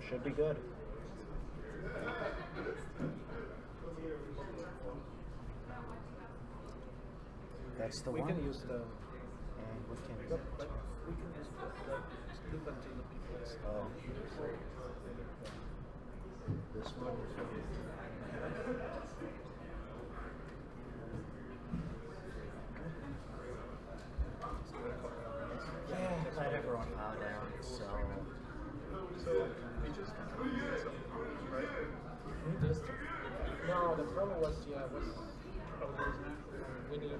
Should be good. That's the we one. can use the. And what can we But we can use the loop until the people is. Oh. This one. Yeah, let everyone bow down. So We just right? Just no, the problem was we need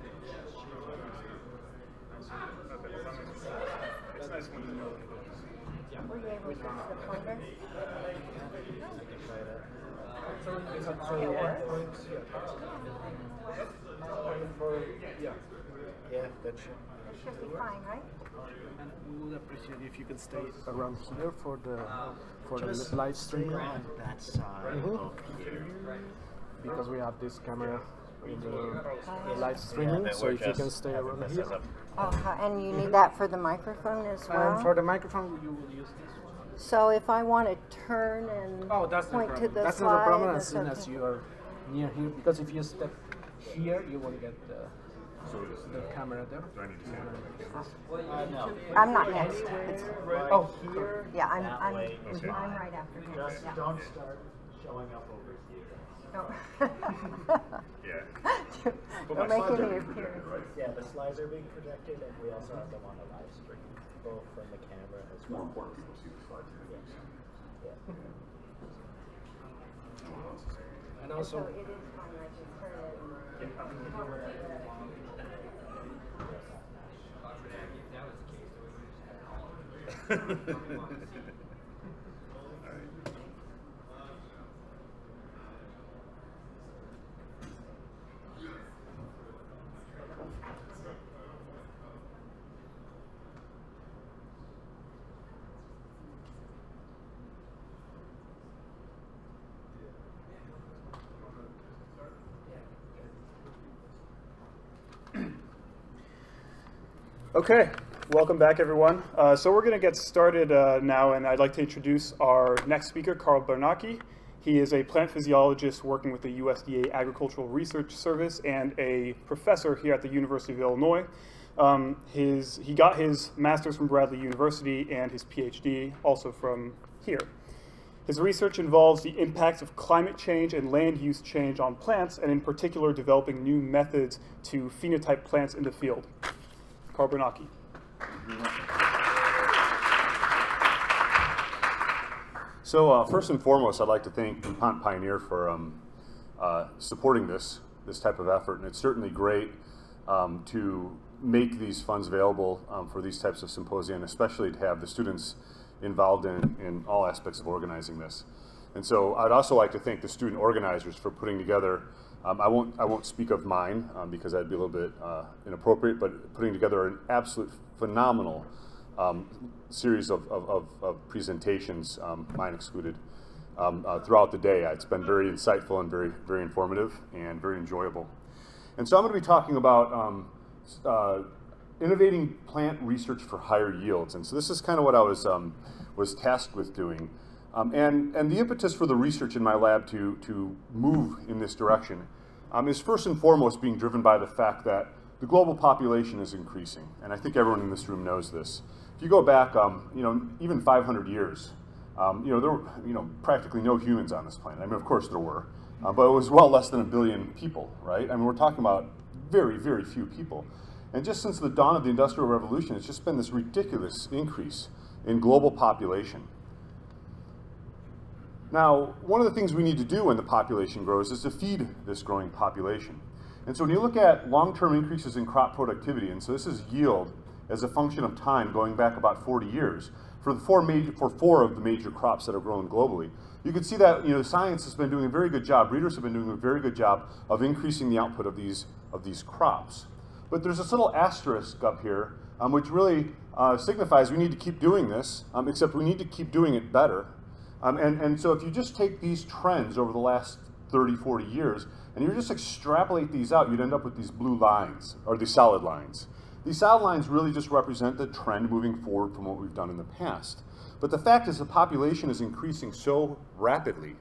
that's nice when you know. Yeah. Were you able to use the pointer? I can try that. So it's It works? yeah. Yeah, that should. It should be fine, right? And we would appreciate if you can stay around here for the Just live stay stream on that side of here. because we have this camera in the live streaming. So if you can stay around here. And you need that for the microphone as well? For the microphone, you will use this one. So if I want to turn and That's point no to problem. the That's slide, not a problem as that's soon okay. as you are near here. Because if you step here, you won't get the camera there. Do I need to stand up? No. I'm not next. It's, Oh, Here. yeah, that I'm way. Okay. right after him. Just Yeah. don't start showing up over here. No. Yeah. Don't make any appearance. Yeah, the slides are being projected, and we also have them on the live stream, both from the camera as More well. important people see the slides. Yeah. And also, So it is fine, I can turn it. Okay, welcome back everyone. So we're going to get started now, and I'd like to introduce our next speaker, Carl Bernacki. He is a plant physiologist working with the USDA Agricultural Research Service and a professor here at the University of Illinois. He got his master's from Bradley University and his PhD also from here. His research involves the impacts of climate change and land use change on plants, and in particular developing new methods to phenotype plants in the field. Carl Bernacki. So first and foremost, I'd like to thank DuPont Pioneer for supporting this type of effort, and it's certainly great to make these funds available for these types of symposia, and especially to have the students involved in all aspects of organizing this. And so I'd also like to thank the student organizers for putting together, I won't speak of mine because that'd be a little bit inappropriate, but putting together an absolute phenomenal series of presentations, mine excluded, throughout the day. It's been very insightful and very, very informative and very enjoyable. And so I'm going to be talking about innovating plant research for higher yields. And so this is kind of what I was tasked with doing. And the impetus for the research in my lab to move in this direction is first and foremost being driven by the fact that the global population is increasing. And I think everyone in this room knows this. If you go back, even 500 years, there were practically no humans on this planet. I mean, of course there were, but it was well less than 1 billion people, right? I mean, we're talking about very, very few people. And just since the dawn of the Industrial Revolution, it's just been this ridiculous increase in global population. Now, one of the things we need to do when the population grows is to feed this growing population. And so when you look at long-term increases in crop productivity, and so this is yield as a function of time going back about 40 years, for four of the major crops that are grown globally, you can see that science has been doing a very good job, breeders have been doing a very good job of increasing the output of these crops. But there's this little asterisk up here, which really signifies we need to keep doing this, except we need to keep doing it better. And so if you just take these trends over the last 30, 40 years, and you just extrapolate these out, you'd end up with these blue lines, or these solid lines. These solid lines really just represent the trend moving forward from what we've done in the past. But the fact is the population is increasing so rapidly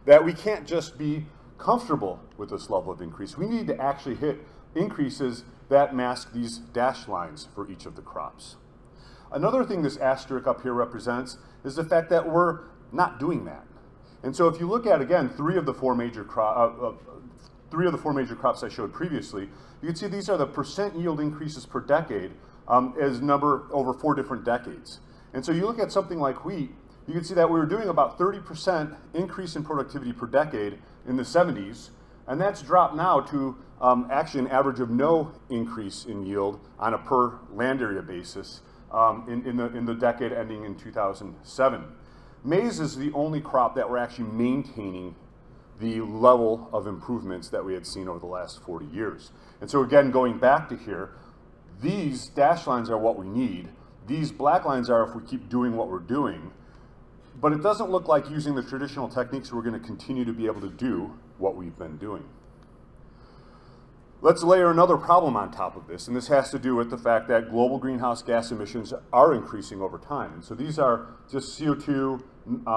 that we can't just be comfortable with this level of increase. We need to actually hit increases that mask these dashed lines for each of the crops. Another thing this asterisk up here represents is the fact that we're not doing that. And so if you look at, again, three of the four major crops I showed previously, you can see these are the percent yield increases per decade as number over 4 different decades. And so you look at something like wheat, you can see that we were doing about 30% increase in productivity per decade in the 70s, and that's dropped now to actually an average of no increase in yield on a per land area basis in the decade ending in 2007. Maize is the only crop that we're actually maintaining the level of improvements that we had seen over the last 40 years. And so again, going back to here, these dashed lines are what we need. These black lines are if we keep doing what we're doing. But it doesn't look like using the traditional techniques we're going to continue to be able to do what we've been doing. Let's layer another problem on top of this, and this has to do with the fact that global greenhouse gas emissions are increasing over time. And so these are just CO2,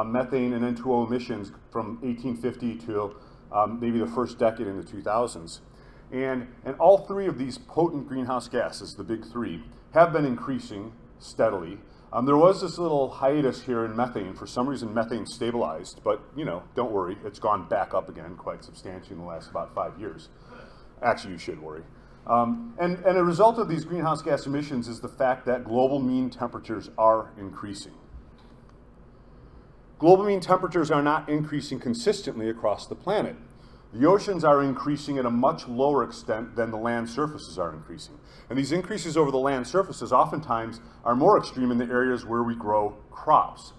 methane, and N2O emissions from 1850 to maybe the first decade in the 2000s. And all three of these potent greenhouse gases, the big three, have been increasing steadily. There was this little hiatus here in methane. For some reason, methane stabilized, but don't worry, it's gone back up again quite substantially in the last about 5 years. Actually, you should worry. And a result of these greenhouse gas emissions is the fact that global mean temperatures are increasing. Global mean temperatures are not increasing consistently across the planet. The oceans are increasing at a much lower extent than the land surfaces are increasing. And these increases over the land surfaces oftentimes are more extreme in the areas where we grow crops.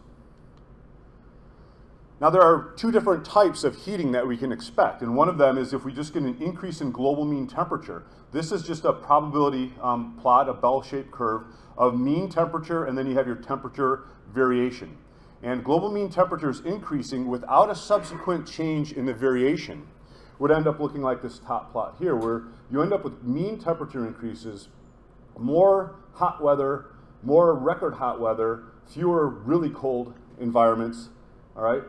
Now there are two different types of heating that we can expect, and one of them is if we just get an increase in global mean temperature. This is just a probability plot, a bell-shaped curve of mean temperature, and then you have your temperature variation. And global mean temperatures increasing without a subsequent change in the variation would end up looking like this top plot here, where you end up with mean temperature increases, more hot weather, more record hot weather, fewer really cold environments, all right?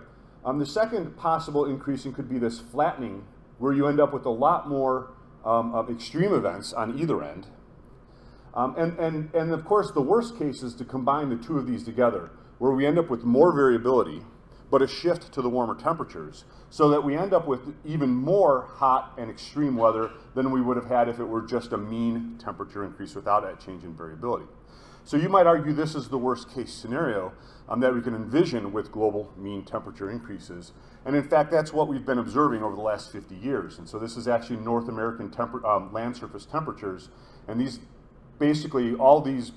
The second possible increasing could be this flattening, where you end up with a lot more extreme events on either end. And of course, the worst case is to combine the two of these together, where we end up with more variability, but a shift to the warmer temperatures, so that we end up with even more hot and extreme weather than we would have had if it were just a mean temperature increase without that change in variability. So you might argue this is the worst case scenario that we can envision with global mean temperature increases. And in fact, that's what we've been observing over the last 50 years. And so this is actually North American land surface temperatures. And these, basically, all these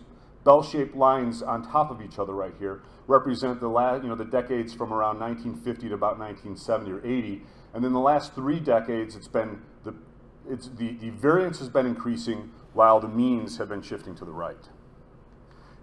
bell-shaped lines on top of each other right here represent the decades from around 1950 to about 1970 or 80. And then the last 3 decades, the variance has been increasing while the means have been shifting to the right.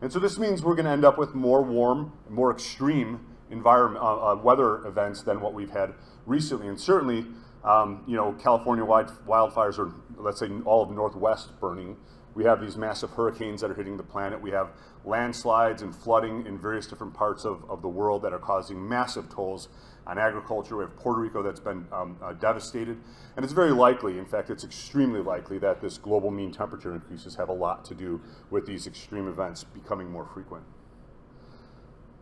And so this means we're going to end up with more warm, more extreme weather events than what we've had recently. And certainly, California wildfires, or let's say all of Northwest burning. We have these massive hurricanes that are hitting the planet. We have landslides and flooding in various different parts of the world that are causing massive tolls on agriculture. We have Puerto Rico that's been devastated. And it's very likely, in fact, it's extremely likely that this global mean temperature increases have a lot to do with these extreme events becoming more frequent.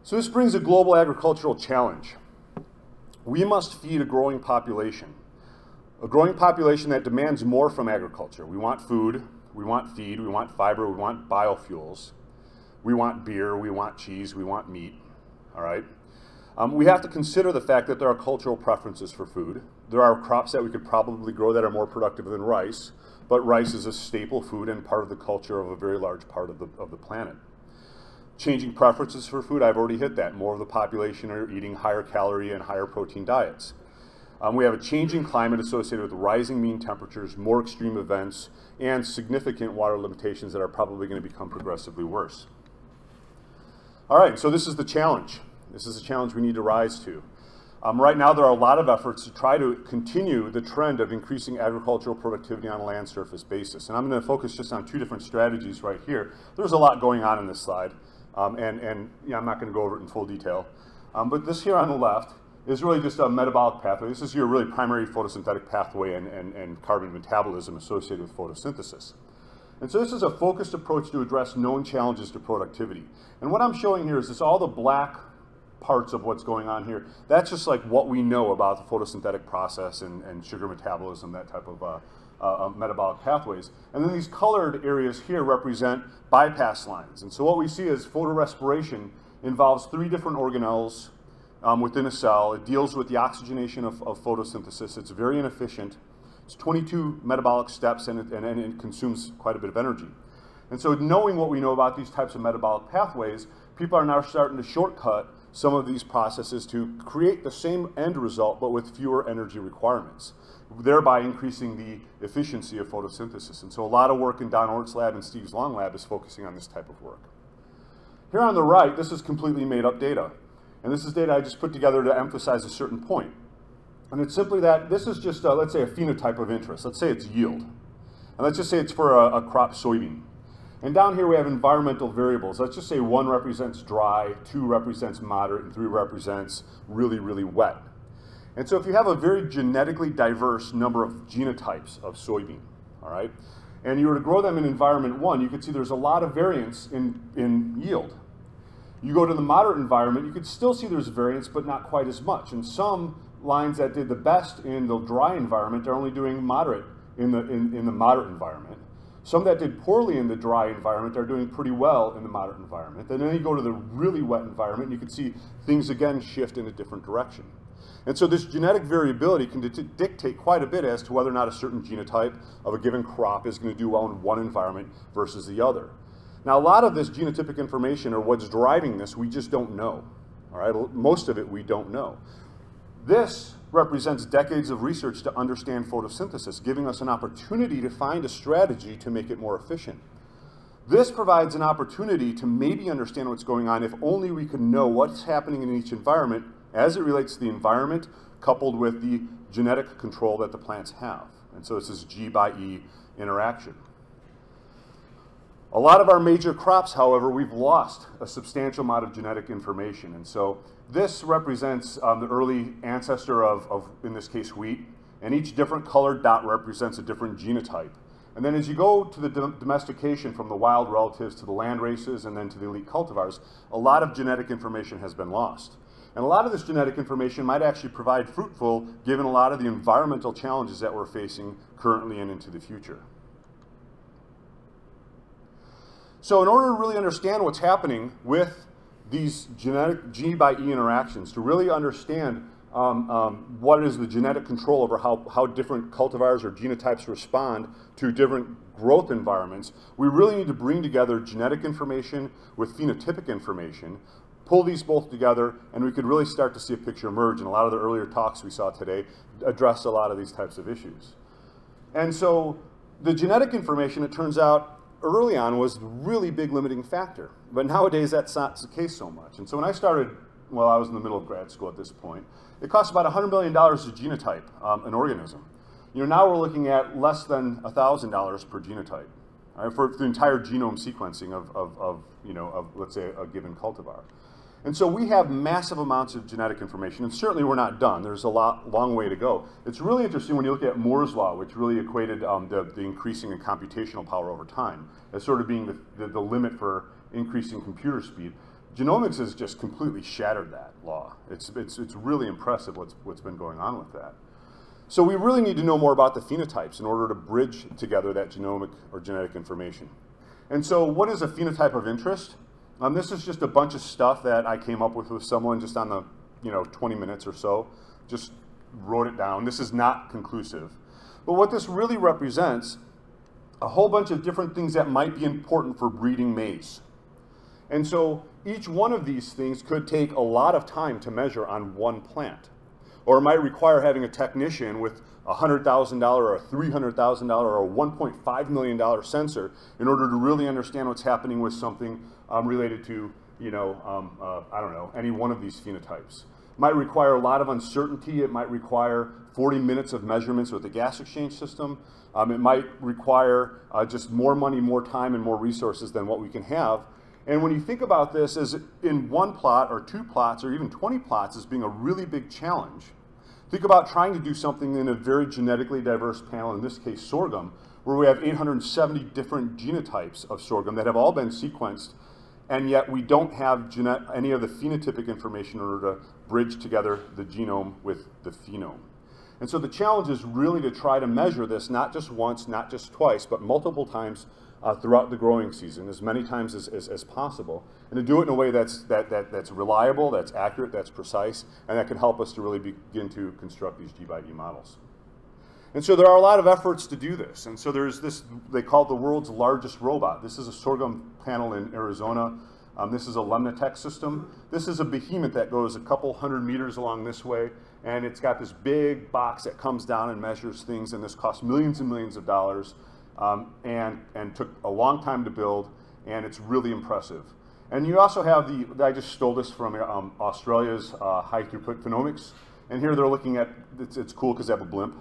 So this brings a global agricultural challenge. We must feed a growing population that demands more from agriculture. We want food, we want feed, we want fiber, we want biofuels, we want beer, we want cheese, we want meat, all right? We have to consider the fact that there are cultural preferences for food. There are crops that we could probably grow that are more productive than rice, but rice is a staple food and part of the culture of a very large part of the planet. Changing preferences for food, I've already hit that. More of the population are eating higher calorie and higher protein diets. We have a changing climate associated with rising mean temperatures, more extreme events, and significant water limitations that are probably going to become progressively worse. All right, so this is the challenge. This is a challenge we need to rise to. Right now, there are a lot of efforts to try to continue the trend of increasing agricultural productivity on a land surface basis. And I'm going to focus just on 2 different strategies right here. There's a lot going on in this slide. And yeah, I'm not going to go over it in full detail. But this here on the left is really just a metabolic pathway. This is your really primary photosynthetic pathway and carbon metabolism associated with photosynthesis. And so this is a focused approach to address known challenges to productivity. And what I'm showing here is this, all the black parts of what's going on here. That's just like what we know about the photosynthetic process and sugar metabolism, that type of metabolic pathways. And then these colored areas here represent bypass lines. And so what we see is photorespiration involves 3 different organelles within a cell. It deals with the oxygenation of photosynthesis. It's very inefficient. It's 22 metabolic steps, and it consumes quite a bit of energy. And so knowing what we know about these types of metabolic pathways, people are now starting to shortcut some of these processes to create the same end result, but with fewer energy requirements, thereby increasing the efficiency of photosynthesis. And so a lot of work in Don Ort's lab and Steve's Long lab is focusing on this type of work. Here on the right, this is completely made up data. And this is data I just put together to emphasize a certain point. And it's simply that this is just, let's say, a phenotype of interest. Let's say it's yield. And let's just say it's for a crop soybean. And down here we have environmental variables. Let's just say 1 represents dry, 2 represents moderate, and 3 represents really, really wet. And so if you have a very genetically diverse number of genotypes of soybean, all right, and you were to grow them in environment 1, you could see there's a lot of variance in yield. You go to the moderate environment, you could still see there's variance, but not quite as much. And some lines that did the best in the dry environment are only doing moderate in the moderate environment. Some that did poorly in the dry environment are doing pretty well in the moderate environment. And then you go to the really wet environment, and you can see things again shift in a different direction. And so this genetic variability can dictate quite a bit as to whether or not a certain genotype of a given crop is going to do well in one environment versus the other. Now, a lot of this genotypic information, or what's driving this, we just don't know. All right, most of it we don't know. This represents decades of research to understand photosynthesis, giving us an opportunity to find a strategy to make it more efficient. This provides an opportunity to maybe understand what's going on if only we could know what's happening in each environment as it relates to the environment coupled with the genetic control that the plants have. And so it's this G by E interaction. A lot of our major crops, however, we've lost a substantial amount of genetic information. And so this represents the early ancestor of, in this case, wheat. And each different colored dot represents a different genotype. And then as you go to the domestication from the wild relatives to the land races and then to the elite cultivars, a lot of genetic information has been lost. And a lot of this genetic information might actually provide fruitful given a lot of the environmental challenges that we're facing currently and into the future. So in order to really understand what's happening with these genetic G by E interactions, to really understand what is the genetic control over how different cultivars or genotypes respond to different growth environments, we really need to bring together genetic information with phenotypic information, pull these both together, and we could really start to see a picture emerge. And a lot of the earlier talks we saw today address a lot of these types of issues. And so the genetic information, it turns out, early on was the really big limiting factor. But nowadays, that's not the case so much. And so when I started, well, I was in the middle of grad school at this point, it cost about $100 million to genotype an organism. You know, now we're looking at less than $1,000 per genotype, right, for the entire genome sequencing of let's say, a given cultivar. And so we have massive amounts of genetic information, and certainly we're not done. There's a long way to go. It's really interesting when you look at Moore's law, which really equated the increasing in computational power over time as sort of being the limit for increasing computer speed. Genomics has just completely shattered that law. It's really impressive what's been going on with that. So we really need to know more about the phenotypes in order to bridge together that genomic or genetic information. And so what is a phenotype of interest? This is just a bunch of stuff that I came up with someone just on the 20 minutes or so. Just wrote it down. This is not conclusive. But what this really represents, a whole bunch of different things that might be important for breeding maize. And so each one of these things could take a lot of time to measure on one plant. Or it might require having a technician with a $100,000 or a $300,000 or a $1.5 million sensor in order to really understand what's happening with something related to, I don't know, any one of these phenotypes. It might require a lot of uncertainty. It might require 40 minutes of measurements with the gas exchange system. It might require just more money, more time, and more resources than what we can have. And when you think about this as in one plot or two plots or even 20 plots as being a really big challenge, think about trying to do something in a very genetically diverse panel, in this case sorghum, where we have 870 different genotypes of sorghum that have all been sequenced, and yet we don't have any of the phenotypic information in order to bridge together the genome with the phenome. And so the challenge is really to try to measure this not just once, not just twice, but multiple times throughout the growing season, as many times as possible, and to do it in a way that's reliable, that's accurate, that's precise, and that can help us to really begin to construct these G/E models. And so there are a lot of efforts to do this. And so there's this, they call it the world's largest robot. This is a sorghum panel in Arizona. This is a Lemnitech system. This is a behemoth that goes a couple hundred meters along this way, and it's got this big box that comes down and measures things, and this costs millions and millions of dollars. And took a long time to build, and it's really impressive. And you also have I just stole this from Australia's high throughput phenomics, and here they're looking at, it's cool because they have a blimp.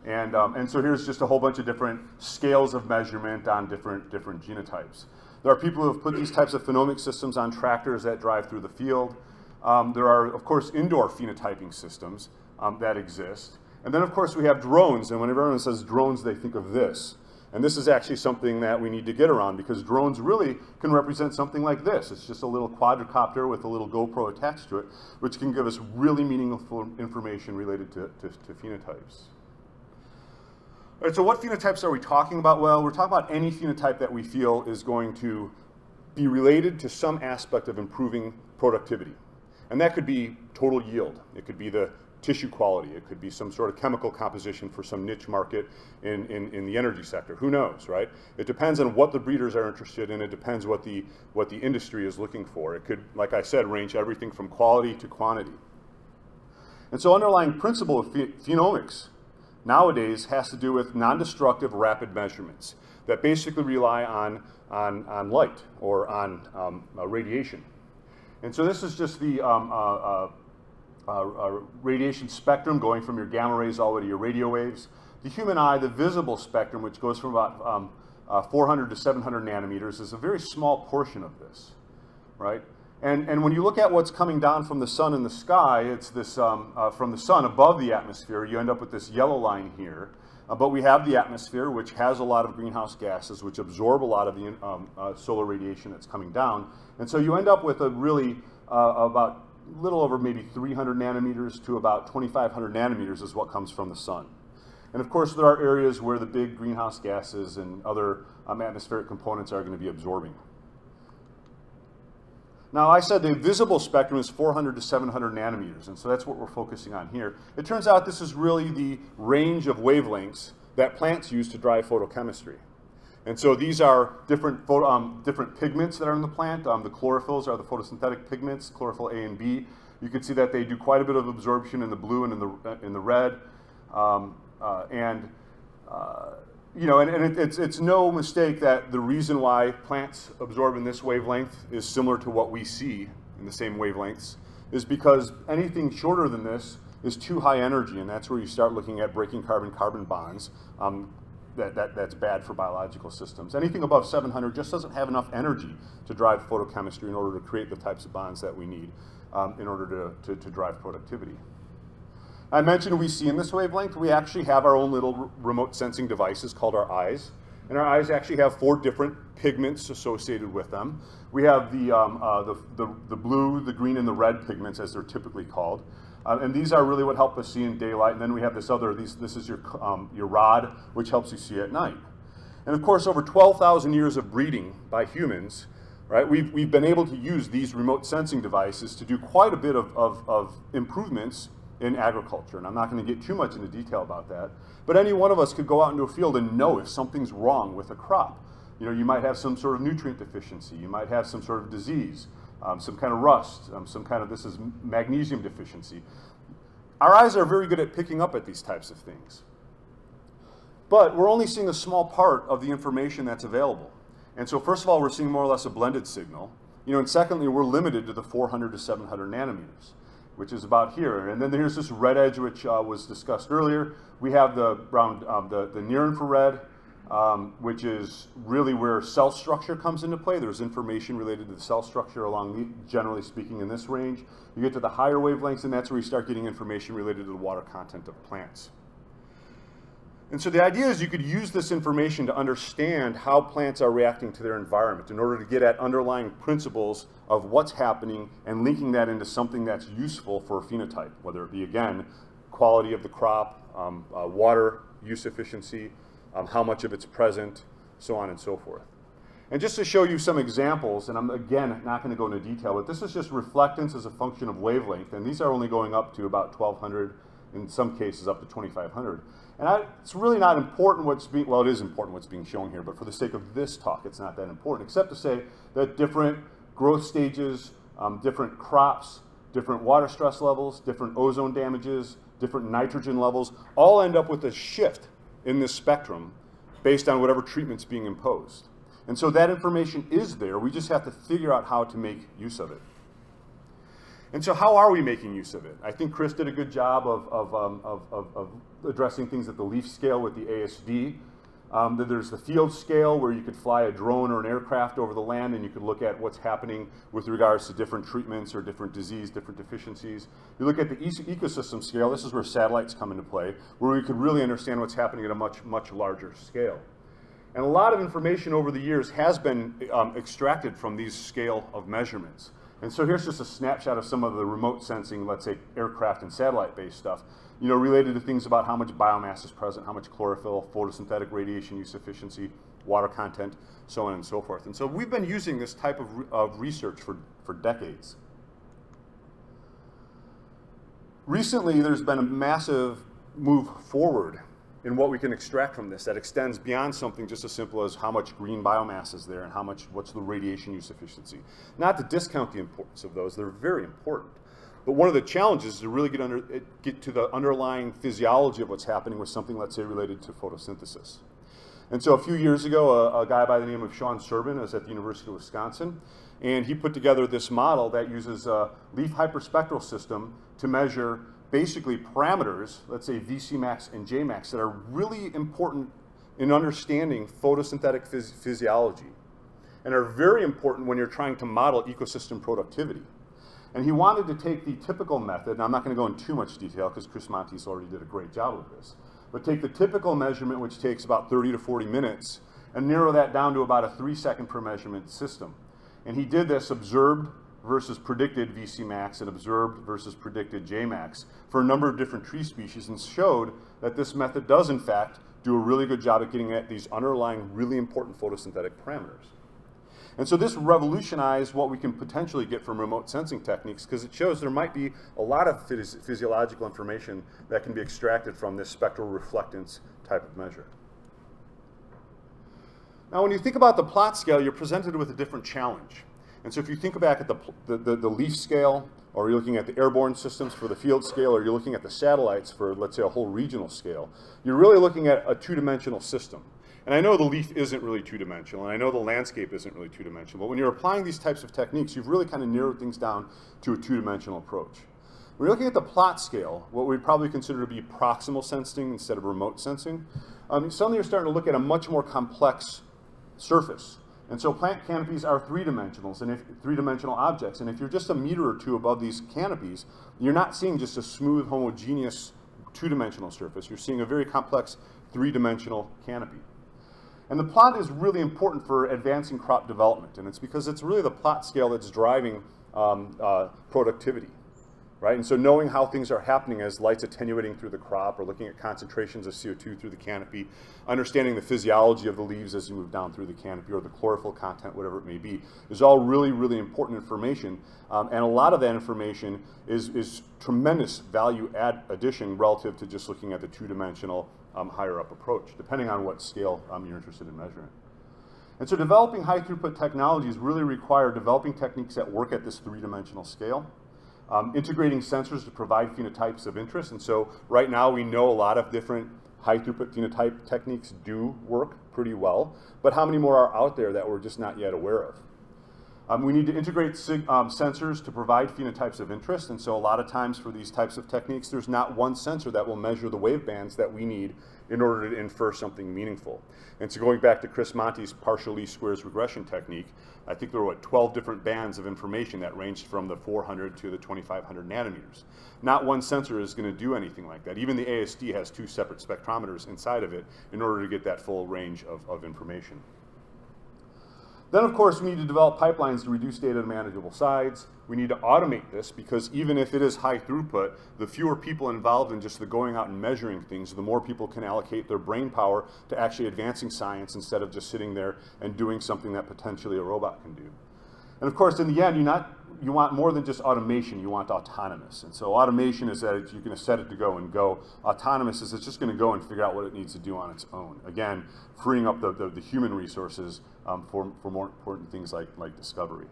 And so here's just a whole bunch of different scales of measurement on different genotypes. There are people who have put these types of phenomic systems on tractors that drive through the field. There are, of course, indoor phenotyping systems that exist. And then, of course, we have drones, and whenever everyone says drones, they think of this. And this is actually something that we need to get around, because drones really can represent something like this. It's just a little quadricopter with a little GoPro attached to it, which can give us really meaningful information related to phenotypes. All right, so what phenotypes are we talking about? Well, we're talking about any phenotype that we feel is going to be related to some aspect of improving productivity. And that could be total yield. It could be the tissue quality. It could be some sort of chemical composition for some niche market in the energy sector. Who knows, right? It depends on what the breeders are interested in. It depends what the industry is looking for. It could, like I said, range everything from quality to quantity. And so underlying principle of phenomics nowadays has to do with non-destructive rapid measurements that basically rely on light or on radiation. And so this is just the radiation spectrum going from your gamma rays all the way to your radio waves. The human eye, the visible spectrum, which goes from about 400 to 700 nanometers, is a very small portion of this, right? And when you look at what's coming down from the sun in the sky, it's this, from the sun above the atmosphere, you end up with this yellow line here. But we have the atmosphere, which has a lot of greenhouse gases, which absorb a lot of the solar radiation that's coming down. And so you end up with a really about little over maybe 300 nanometers to about 2,500 nanometers is what comes from the sun. And of course, there are areas where the big greenhouse gases and other atmospheric components are going to be absorbing. Now, I said the visible spectrum is 400 to 700 nanometers, and so that's what we're focusing on here. It turns out this is really the range of wavelengths that plants use to drive photochemistry. And so these are different pigments that are in the plant. The chlorophylls are the photosynthetic pigments, chlorophyll A and B. You can see that they do quite a bit of absorption in the blue and in the red. You know, and it's no mistake that the reason why plants absorb in this wavelength is similar to what we see in the same wavelengths is because anything shorter than this is too high energy, and that's where you start looking at breaking carbon-carbon bonds. That's bad for biological systems. Anything above 700 just doesn't have enough energy to drive photochemistry in order to create the types of bonds that we need in order to drive productivity. I mentioned we see in this wavelength, we actually have our own little remote sensing devices called our eyes. And our eyes actually have 4 different pigments associated with them. We have the blue, the green, and the red pigments, as they're typically called. And these are really what help us see in daylight. And then we have this other, this is your rod, which helps you see at night. And of course, over 12,000 years of breeding by humans, right, we've been able to use these remote sensing devices to do quite a bit of improvements in agriculture. And I'm not going to get too much into detail about that. But any one of us could go out into a field and know if something's wrong with a crop. You know, you might have some sort of nutrient deficiency. You might have some sort of disease, some kind of rust, some kind of, this is magnesium deficiency. Our eyes are very good at picking up at these types of things. But we're only seeing a small part of the information that's available. And so first of all, we're seeing more or less a blended signal. You know, and secondly, we're limited to the 400 to 700 nanometers, which is about here. And then here's this red edge, which was discussed earlier. We have the near infrared, which is really where cell structure comes into play. There's information related to the cell structure generally speaking, in this range. You get to the higher wavelengths, and that's where you start getting information related to the water content of plants. And so the idea is you could use this information to understand how plants are reacting to their environment in order to get at underlying principles of what's happening and linking that into something that's useful for a phenotype, whether it be, again, quality of the crop, water use efficiency, how much of it's present, so on and so forth. And just to show you some examples, and I'm again not going to go into detail, but this is just reflectance as a function of wavelength, and these are only going up to about 1200, in some cases up to 2500. And it's really not important what's being, well, it is important what's being shown here, but for the sake of this talk, it's not that important, except to say that different growth stages, different crops, different water stress levels, different ozone damages, different nitrogen levels, all end up with a shift in this spectrum based on whatever treatment's being imposed. And so that information is there. We just have to figure out how to make use of it. And so how are we making use of it? I think Chris did a good job of addressing things at the leaf scale with the ASD. There's the field scale where you could fly a drone or an aircraft over the land and you could look at what's happening with regards to different treatments or different disease, different deficiencies. You look at the ecosystem scale, this is where satellites come into play, where we could really understand what's happening at a much, much larger scale. And a lot of information over the years has been extracted from these scale of measurements. And so here's just a snapshot of some of the remote sensing, let's say aircraft and satellite-based stuff, you know, related to things about how much biomass is present, how much chlorophyll, photosynthetic radiation use efficiency, water content, so on and so forth. And so we've been using this type of research for decades. Recently, there's been a massive move forward in what we can extract from this that extends beyond something just as simple as how much green biomass is there and what's the radiation use efficiency. Not to discount the importance of those, they're very important. But one of the challenges is to really get to the underlying physiology of what's happening with something, let's say, related to photosynthesis. And so a few years ago, a guy by the name of Sean Serbin was at the University of Wisconsin, and he put together this model that uses a leaf hyperspectral system to measure basically parameters, let's say VCmax and Jmax, that are really important in understanding photosynthetic physiology and are very important when you're trying to model ecosystem productivity. And he wanted to take the typical method, and I'm not going to go into too much detail because Chris Montes already did a great job of this, but take the typical measurement, which takes about 30 to 40 minutes, and narrow that down to about a 3-second per measurement system. And he did this observed versus predicted VCmax and observed versus predicted Jmax for a number of different tree species, and showed that this method does in fact do a really good job at getting at these underlying really important photosynthetic parameters. And so this revolutionized what we can potentially get from remote sensing techniques, because it shows there might be a lot of physiological information that can be extracted from this spectral reflectance type of measure. Now when you think about the plot scale, you're presented with a different challenge. And so if you think back at the leaf scale, or you're looking at the airborne systems for the field scale, or you're looking at the satellites for, let's say, a whole regional scale, you're really looking at a two-dimensional system. And I know the leaf isn't really two-dimensional, and I know the landscape isn't really two-dimensional, but when you're applying these types of techniques, you've really kind of narrowed things down to a two-dimensional approach. When you're looking at the plot scale, what we'd probably consider to be proximal sensing instead of remote sensing, suddenly you're starting to look at a much more complex surface. And so plant canopies are three-dimensional objects, and if you're just a meter or two above these canopies, you're not seeing just a smooth, homogeneous two-dimensional surface. You're seeing a very complex three-dimensional canopy. And the plot is really important for advancing crop development, and it's because it's really the plot scale that's driving productivity, right? And so knowing how things are happening as light's attenuating through the crop, or looking at concentrations of CO2 through the canopy, understanding the physiology of the leaves as you move down through the canopy, or the chlorophyll content, whatever it may be, is all really, really important information. And a lot of that information is tremendous value addition relative to just looking at the two-dimensional higher up approach, depending on what scale you're interested in measuring. And so developing high throughput technologies really require developing techniques that work at this three-dimensional scale, integrating sensors to provide phenotypes of interest. And so right now we know a lot of different high throughput phenotype techniques do work pretty well, but how many more are out there that we're just not yet aware of? We need to integrate sensors to provide phenotypes of interest, and so a lot of times for these types of techniques, there's not one sensor that will measure the wave bands that we need in order to infer something meaningful. And so going back to Chris Monti's partial least squares regression technique, I think there were 12 different bands of information that ranged from the 400 to the 2500 nanometers. Not one sensor is going to do anything like that. Even the ASD has 2 separate spectrometers inside of it in order to get that full range of information. Then, of course, we need to develop pipelines to reduce data to manageable size. We need to automate this because even if it is high throughput, the fewer people involved in just the going out and measuring things, the more people can allocate their brain power to actually advancing science instead of just sitting there and doing something that potentially a robot can do. And of course, in the end, you want more than just automation, you want autonomous. And so automation is that you're going to set it to go and go. Autonomous is it's just going to go and figure out what it needs to do on its own. Again, freeing up the human resources for more important things like discovery.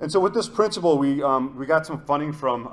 And so with this principle, we got some funding from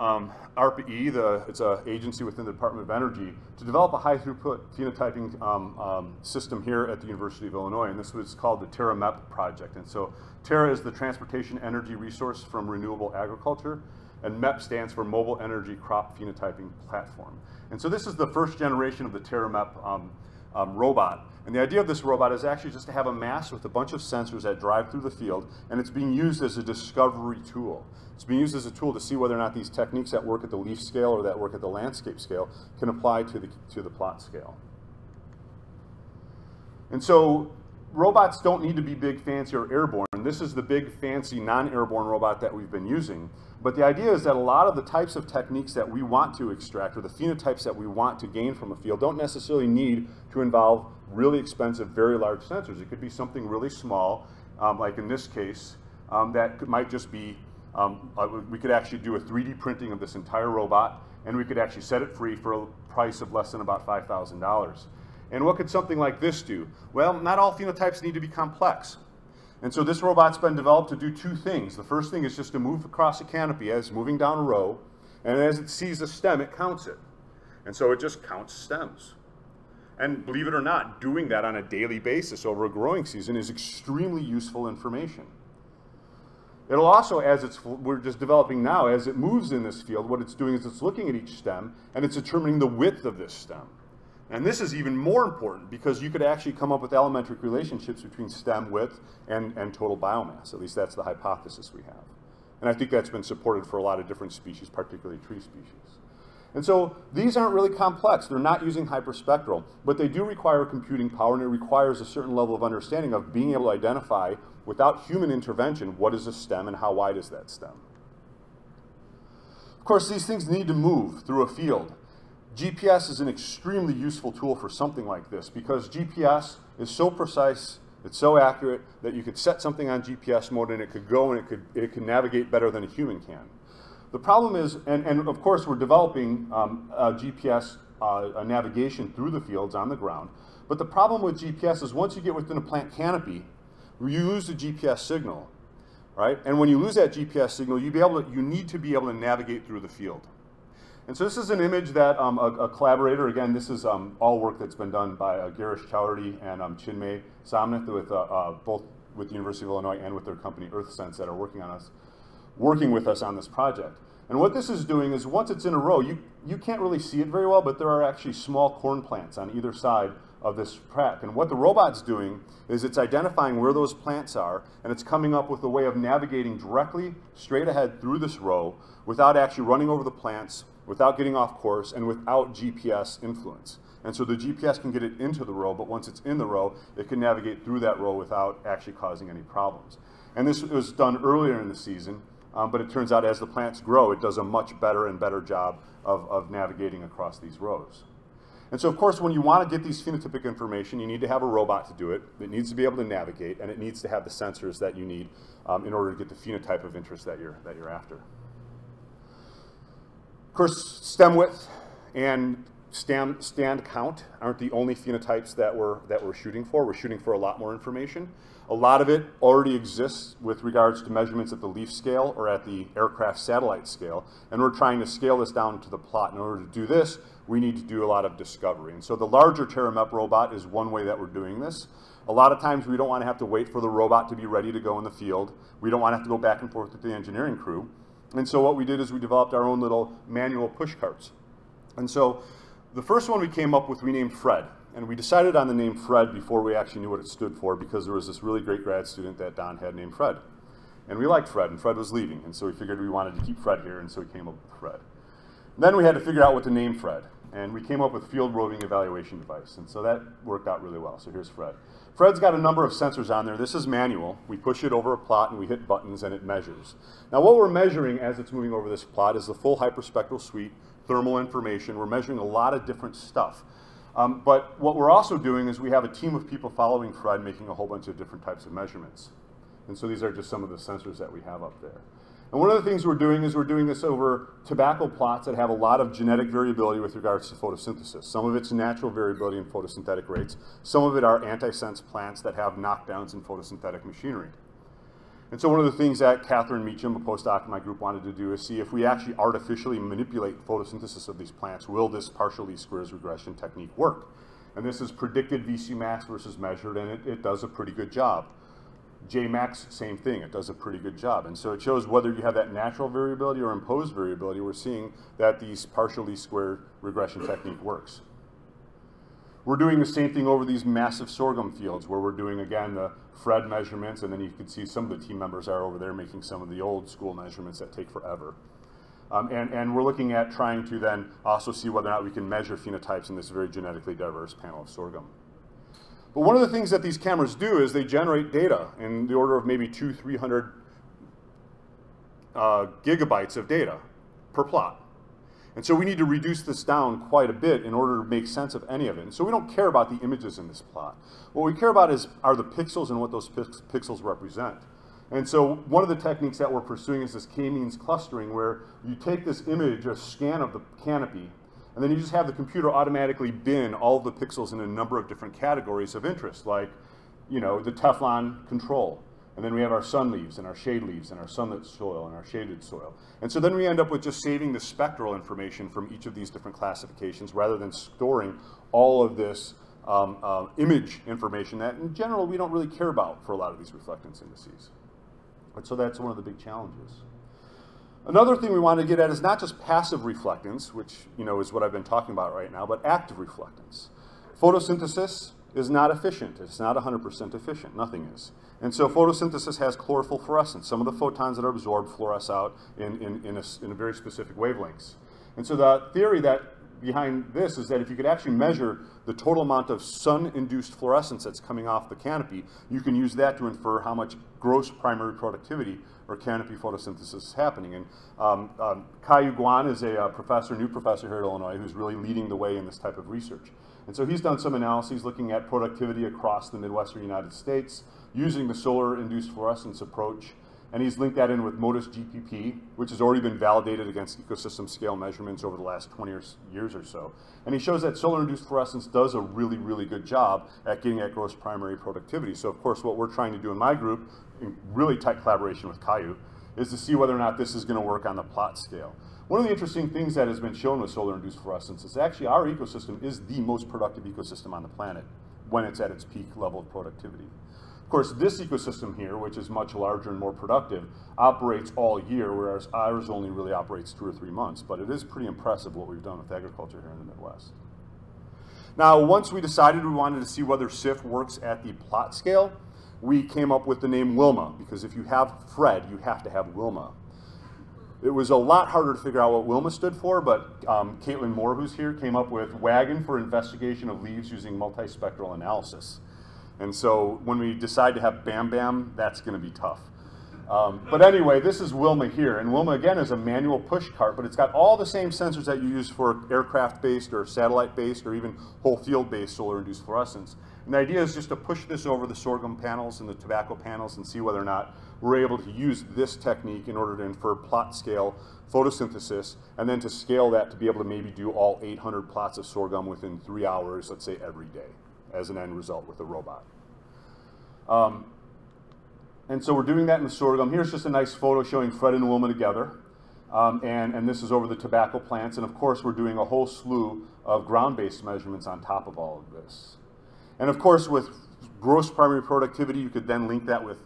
ARPA-E, it's an agency within the Department of Energy, to develop a high-throughput phenotyping system here at the University of Illinois, and this was called the TerraMEP project. And so Terra is the Transportation Energy Resource from Renewable Agriculture, and MEP stands for Mobile Energy Crop Phenotyping Platform. And so this is the first generation of the TerraMEP robot. And the idea of this robot is actually just to have a mass with a bunch of sensors that drive through the field, and it's being used as a discovery tool. It's being used as a tool to see whether or not these techniques that work at the leaf scale or that work at the landscape scale can apply to the plot scale. And so robots don't need to be big, fancy, or airborne. This is the big, fancy, non-airborne robot that we've been using. But the idea is that a lot of the types of techniques that we want to extract or the phenotypes that we want to gain from a field don't necessarily need to involve really expensive, very large sensors. It could be something really small, like in this case, that might just be, we could actually do a 3D printing of this entire robot, and we could actually set it free for a price of less than about $5,000. And what could something like this do? Well, not all phenotypes need to be complex. And so this robot's been developed to do 2 things. The first thing is just to move across a canopy as moving down a row, and as it sees a stem, it counts it. And so it just counts stems. And believe it or not, doing that on a daily basis over a growing season is extremely useful information. It'll also, we're just developing now, as it moves in this field, what it's doing is it's looking at each stem, and it's determining the width of this stem. And this is even more important because you could actually come up with allometric relationships between stem width and total biomass. At least that's the hypothesis we have. And I think that's been supported for a lot of different species, particularly tree species. And so these aren't really complex. They're not using hyperspectral, but they do require computing power, and it requires a certain level of understanding of being able to identify, without human intervention, what is a stem and how wide is that stem. Of course, these things need to move through a field. GPS is an extremely useful tool for something like this because GPS is so precise, it's so accurate that you could set something on GPS mode and it could go and it could navigate better than a human can. The problem is, and of course we're developing GPS navigation through the fields on the ground, but the problem with GPS is once you get within a plant canopy, you lose the GPS signal, right? And when you lose that GPS signal, you need to be able to navigate through the field. And so this is an image that a collaborator, again, this is all work that's been done by Garish Chowdhury and Chinmay Somnath with both with the University of Illinois and with their company EarthSense that are working with us on this project. And what this is doing is once it's in a row, you can't really see it very well, but there are actually small corn plants on either side of this track. And what the robot's doing is it's identifying where those plants are, and it's coming up with a way of navigating directly straight ahead through this row without actually running over the plants, without getting off course, and without GPS influence. And so the GPS can get it into the row, but once it's in the row, it can navigate through that row without actually causing any problems. And this was done earlier in the season, but it turns out as the plants grow, it does a much better and better job of navigating across these rows. And so, of course, when you want to get these phenotypic information, you need to have a robot to do it. It needs to be able to navigate, and it needs to have the sensors that you need in order to get the phenotype of interest that you're after. Of course, stem width and stand count aren't the only phenotypes that we're shooting for. We're shooting for a lot more information. A lot of it already exists with regards to measurements at the leaf scale or at the aircraft satellite scale, and we're trying to scale this down to the plot. In order to do this, we need to do a lot of discovery. And so the larger TerraMEP robot is one way that we're doing this. A lot of times we don't want to have to wait for the robot to be ready to go in the field. We don't want to have to go back and forth with the engineering crew. And so what we did is we developed our own little manual push carts. And so the first one we came up with, we named Fred. And we decided on the name Fred before we actually knew what it stood for, because there was this really great grad student that Don had named Fred. And we liked Fred, and Fred was leaving. And so we figured we wanted to keep Fred here, and so we came up with Fred. Then we had to figure out what to name Fred. And we came up with Field Roving Evaluation Device. And so that worked out really well. So here's Fred. Fred's got a number of sensors on there. This is manual. We push it over a plot, and we hit buttons, and it measures. Now what we're measuring as it's moving over this plot is the full hyperspectral suite, thermal information. We're measuring a lot of different stuff. But what we're also doing is we have a team of people following Fred making a whole bunch of different types of measurements. And so these are just some of the sensors that we have up there. And one of the things we're doing is we're doing this over tobacco plots that have a lot of genetic variability with regards to photosynthesis. Some of it's natural variability in photosynthetic rates. Some of it are antisense plants that have knockdowns in photosynthetic machinery. And so one of the things that Catherine Meacham, a postdoc in my group, wanted to do is see if we actually artificially manipulate photosynthesis of these plants, will this partial least squares regression technique work? And this is predicted VC max versus measured, and it does a pretty good job. Jmax, same thing, it does a pretty good job. And so it shows whether you have that natural variability or imposed variability, we're seeing that these partial least square regression technique works. We're doing the same thing over these massive sorghum fields where we're doing, again, the Fred measurements, and then you can see some of the team members are over there making some of the old school measurements that take forever. And we're looking at trying to then also see whether or not we can measure phenotypes in this very genetically diverse panel of sorghum. But one of the things that these cameras do is they generate data in the order of maybe 200-300 gigabytes of data per plot. And so we need to reduce this down quite a bit in order to make sense of any of it. And so we don't care about the images in this plot. What we care about are the pixels and what those pixels represent. And so one of the techniques that we're pursuing is this k-means clustering, where you take this image, a scan of the canopy, and then you just have the computer automatically bin all of the pixels in a number of different categories of interest, like, you know, the Teflon control. And then we have our sun leaves and our shade leaves and our sunlit soil and our shaded soil. And so then we end up with just saving the spectral information from each of these different classifications rather than storing all of this image information that in general we don't really care about for a lot of these reflectance indices. And so that's one of the big challenges. Another thing we want to get at is not just passive reflectance, which, you know, is what I've been talking about right now, but active reflectance. Photosynthesis is not efficient. It's not 100% efficient. Nothing is. And so photosynthesis has chlorophyll fluorescence. Some of the photons that are absorbed fluoresce out in a very specific wavelengths. And so the theory that behind this is that if you could actually measure the total amount of sun-induced fluorescence that's coming off the canopy, you can use that to infer how much gross primary productivity or canopy photosynthesis is happening. And Kai-Yu Guan is a new professor here at Illinois who's really leading the way in this type of research. And so he's done some analyses looking at productivity across the Midwestern United States using the solar-induced fluorescence approach. And he's linked that in with MODIS GPP, which has already been validated against ecosystem scale measurements over the last 20 years or so. And he shows that solar-induced fluorescence does a really, really good job at getting at gross primary productivity. So of course what we're trying to do in my group, in really tight collaboration with Kai-Yu, is to see whether or not this is going to work on the plot scale. One of the interesting things that has been shown with solar-induced fluorescence is actually our ecosystem is the most productive ecosystem on the planet when it's at its peak level of productivity. Of course, this ecosystem here, which is much larger and more productive, operates all year, whereas ours only really operates 2 or 3 months. But it is pretty impressive what we've done with agriculture here in the Midwest. Now, once we decided we wanted to see whether SIF works at the plot scale, we came up with the name Wilma, because if you have Fred, you have to have Wilma. It was a lot harder to figure out what Wilma stood for, but Caitlin Moore, who's here, came up with Wagon for Investigation of Leaves Using Multispectral Analysis. And so when we decide to have Bam Bam, that's going to be tough. But anyway, this is Wilma here. And Wilma, again, is a manual push cart, but it's got all the same sensors that you use for aircraft-based or satellite-based or even whole field-based solar-induced fluorescence. And the idea is just to push this over the sorghum panels and the tobacco panels and see whether or not we're able to use this technique in order to infer plot scale photosynthesis, and then to scale that to be able to maybe do all 800 plots of sorghum within 3 hours, let's say every day, as an end result with a robot. And so we're doing that in the sorghum. Here's just a nice photo showing Fred and Wilma together. And this is over the tobacco plants. And of course, we're doing a whole slew of ground-based measurements on top of all of this. And of course, with gross primary productivity, you could then link that with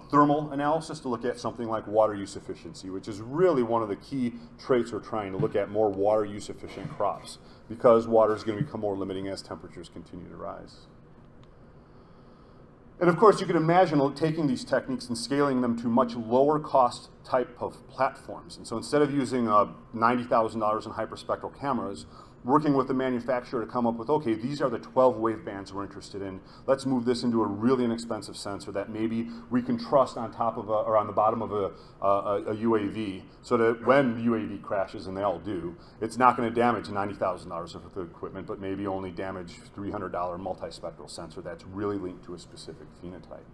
thermal analysis to look at something like water use efficiency, which is really one of the key traits we're trying to look at, more water use efficient crops, because water is going to become more limiting as temperatures continue to rise. And of course, you can imagine taking these techniques and scaling them to much lower cost type of platforms. And so instead of using $90,000 in hyperspectral cameras, working with the manufacturer to come up with, okay, these are the 12 wavebands we're interested in. Let's move this into a really inexpensive sensor that maybe we can trust on top of or on the bottom of a UAV, so that when the UAV crashes, and they all do, it's not going to damage $90,000 of the equipment, but maybe only damage $300 multispectral sensor that's really linked to a specific phenotype.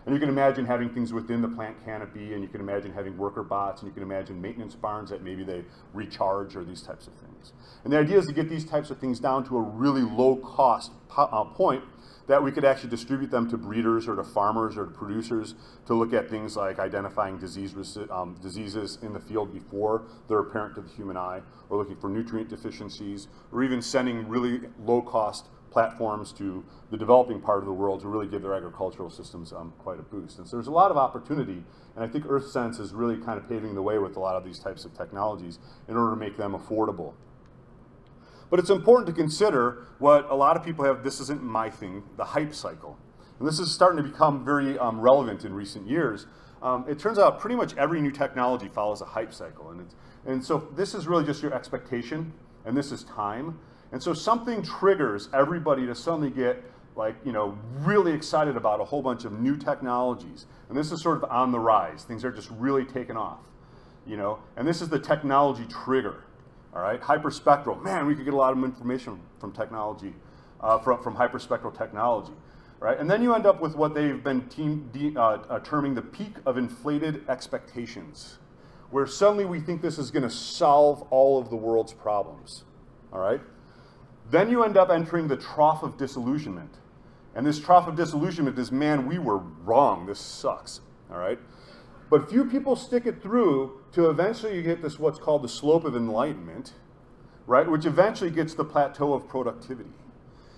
And you can imagine having things within the plant canopy, and you can imagine having worker bots, and you can imagine maintenance barns that maybe they recharge, or these types of things. And the idea is to get these types of things down to a really low cost point that we could actually distribute them to breeders or to farmers or to producers to look at things like identifying diseases in the field before they're apparent to the human eye, or looking for nutrient deficiencies, or even sending really low cost platforms to the developing part of the world to really give their agricultural systems quite a boost. And so there's a lot of opportunity, and I think EarthSense is really kind of paving the way with a lot of these types of technologies in order to make them affordable. But it's important to consider what a lot of people have, this isn't my thing, the hype cycle. And this is starting to become very relevant in recent years. It turns out pretty much every new technology follows a hype cycle. And so this is really just your expectation, and this is time. And so something triggers everybody to suddenly get, like, you know, really excited about a whole bunch of new technologies. And this is sort of on the rise. Things are just really taking off, you know. And this is the technology trigger, all right? Hyperspectral, man, we could get a lot of information from technology, from hyperspectral technology, right? And then you end up with what they've been terming the peak of inflated expectations, where suddenly we think this is going to solve all of the world's problems, all right? Then you end up entering the trough of disillusionment. And this trough of disillusionment is, man, we were wrong. This sucks, all right? But few people stick it through to eventually you get this what's called the slope of enlightenment, right? Which eventually gets the plateau of productivity.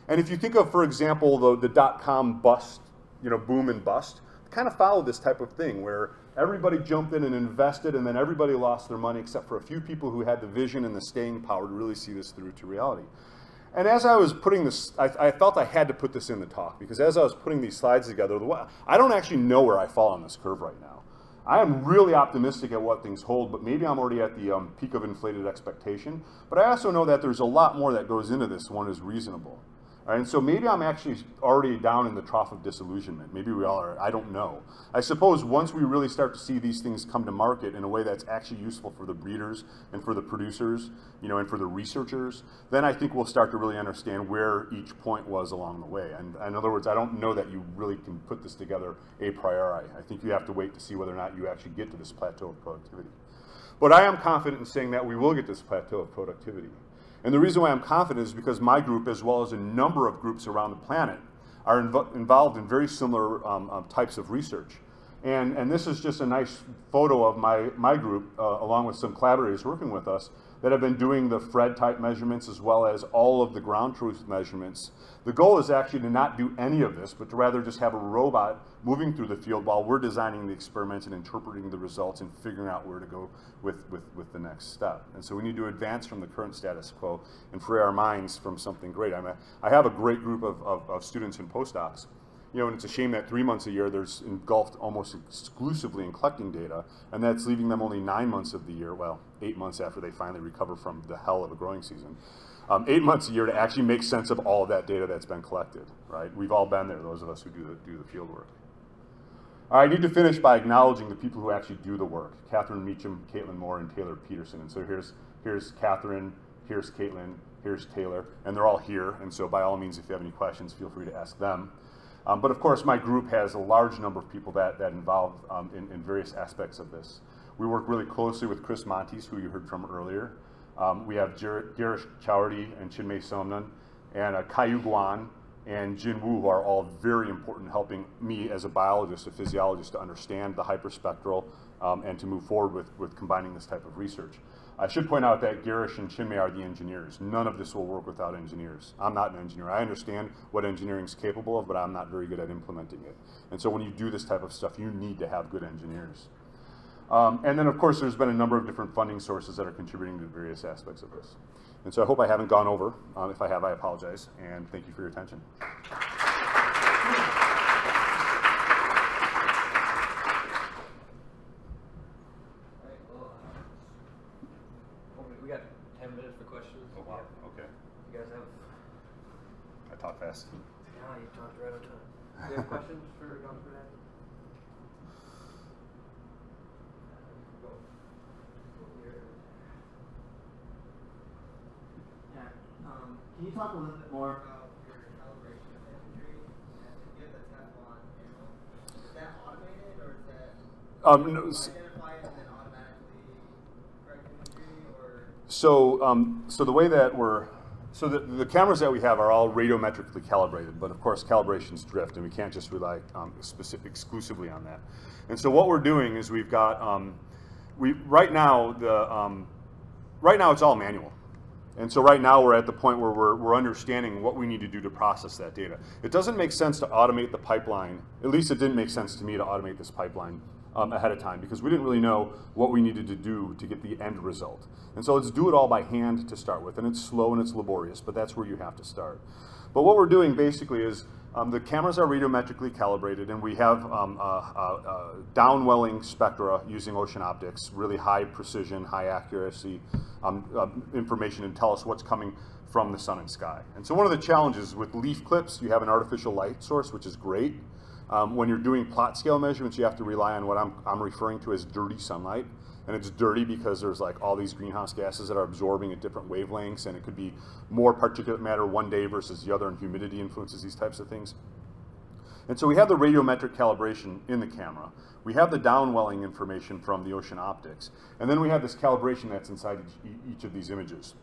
And if you think of, for example, the dot-com bust, you know, boom and bust, kind of followed this type of thing where everybody jumped in and invested, and then everybody lost their money except for a few people who had the vision and the staying power to really see this through to reality. And as I was putting this, I felt I had to put this in the talk, because as I was putting these slides together, I don't actually know where I fall on this curve right now. I am really optimistic at what things hold, but maybe I'm already at the peak of inflated expectation. But I also know that there's a lot more that goes into this one is reasonable. All right, and so maybe I'm actually already down in the trough of disillusionment. Maybe we all are, I don't know. I suppose once we really start to see these things come to market in a way that's actually useful for the breeders and for the producers, you know, and for the researchers, then I think we'll start to really understand where each point was along the way. And in other words, I don't know that you really can put this together a priori. I think you have to wait to see whether or not you actually get to this plateau of productivity. But I am confident in saying that we will get this plateau of productivity. And the reason why I'm confident is because my group, as well as a number of groups around the planet, are involved in very similar types of research. And this is just a nice photo of my group, along with some collaborators working with us, that have been doing the Fred type measurements as well as all of the ground truth measurements. The goal is actually to not do any of this, but to rather just have a robot moving through the field while we're designing the experiments and interpreting the results and figuring out where to go with the next step. And so we need to advance from the current status quo and free our minds from something great. I have a great group of students and postdocs. You know, and it's a shame that 3 months a year they're engulfed almost exclusively in collecting data, and that's leaving them only 9 months of the year, well, 8 months after they finally recover from the hell of a growing season, 8 months a year to actually make sense of all of that data that's been collected, right? We've all been there, those of us who do the field work. All right, I need to finish by acknowledging the people who actually do the work: Catherine Meacham, Caitlin Moore, and Taylor Peterson. And so here's Catherine, here's Caitlin, here's Taylor, and they're all here, and so by all means, if you have any questions, feel free to ask them. But of course, my group has a large number of people that involve in various aspects of this. We work really closely with Chris Montes, who you heard from earlier. We have Girish Chowdhury and Chinmay Somnan, and Kayu Guan and Jin Wu, who are all very important in helping me as a biologist, a physiologist, to understand the hyperspectral and to move forward with combining this type of research. I should point out that Garish and Chinmay are the engineers. None of this will work without engineers. I'm not an engineer. I understand what engineering is capable of, but I'm not very good at implementing it. And so when you do this type of stuff, you need to have good engineers. And then, of course, there's been a number of different funding sources that are contributing to various aspects of this. And so I hope I haven't gone over. If I have, I apologize. And thank you for your attention. We got 10 minutes for questions. Oh, wow. Okay. You guys have? I talk fast. Yeah, you talked right on time. Do you have questions for Dr. Burnett? Yeah. Can you talk a little bit more about your calibration of imagery? And if you have the Teflon panel, is that automated or is that identify it and then automatically correct imagery? Or So the way that the cameras that we have are all radiometrically calibrated, but of course calibrations drift, and we can't just rely exclusively on that. And so what we're doing is we've got right now it's all manual. And so right now we're at the point where we're understanding what we need to do to process that data. It doesn't make sense to automate the pipeline. At least it didn't make sense to me to automate this pipeline ahead of time, because we didn't really know what we needed to do to get the end result. And so let's do it all by hand to start with. And it's slow and it's laborious, but that's where you have to start. But what we're doing basically is the cameras are radiometrically calibrated, and we have downwelling spectra using ocean optics, really high precision, high accuracy information, and tell us what's coming from the sun and sky. And so one of the challenges with leaf clips, you have an artificial light source, which is great. When you're doing plot scale measurements, you have to rely on what I'm referring to as dirty sunlight. And it's dirty because there's like all these greenhouse gases that are absorbing at different wavelengths, and it could be more particulate matter one day versus the other, and humidity influences these types of things. And so we have the radiometric calibration in the camera. We have the downwelling information from the ocean optics. And then we have this calibration that's inside each of these images.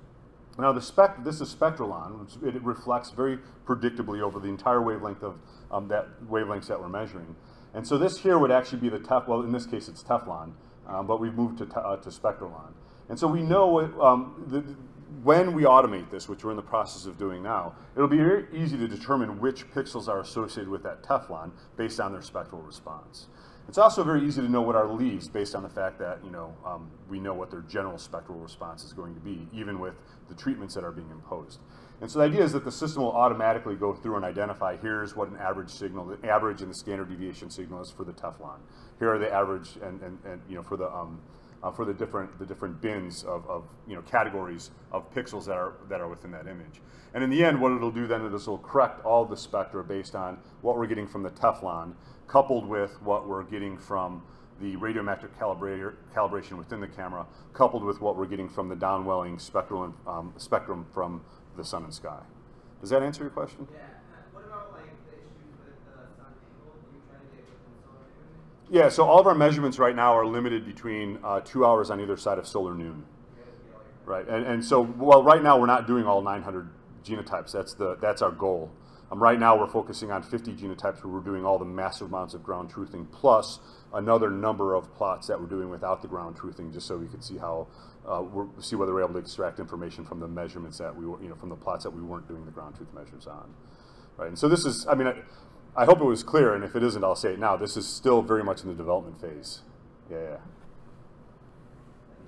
Now this is spectralon. It reflects very predictably over the entire wavelength of wavelengths that we're measuring. And so this here would actually be well, in this case it's Teflon, but we've moved to spectralon. And so we know when we automate this, which we're in the process of doing now, it'll be very easy to determine which pixels are associated with that Teflon based on their spectral response. It's also very easy to know what are leaves based on the fact that we know what their general spectral response is going to be, even with the treatments that are being imposed. And so the idea is that the system will automatically go through and identify, here's what an average signal, the average and the standard deviation signal is for the Teflon. Here are the average and for the different bins of categories of pixels that are within that image. And in the end, what it'll do then is it'll correct all the spectra based on what we're getting from the Teflon, coupled with what we're getting from the radiometric calibration within the camera, coupled with what we're getting from the downwelling spectrum from the sun and sky. Does that answer your question? yeah. What about like the issues with the sun angle? Do you try to get within solar noon? Yeah, so all of our measurements right now are limited between 2 hours on either side of solar noon. Right, and so, well, right now we're not doing all 900 genotypes. That's our goal. Right now we're focusing on 50 genotypes where we're doing all the massive amounts of ground truthing, plus another number of plots that we're doing without the ground truthing, just so we could see how see whether we're able to extract information from the measurements that we were, from the plots that we weren't doing the ground truth measures on. Right, and so this is, I hope it was clear, and if it isn't, I'll say it now. This is still very much in the development phase. Yeah.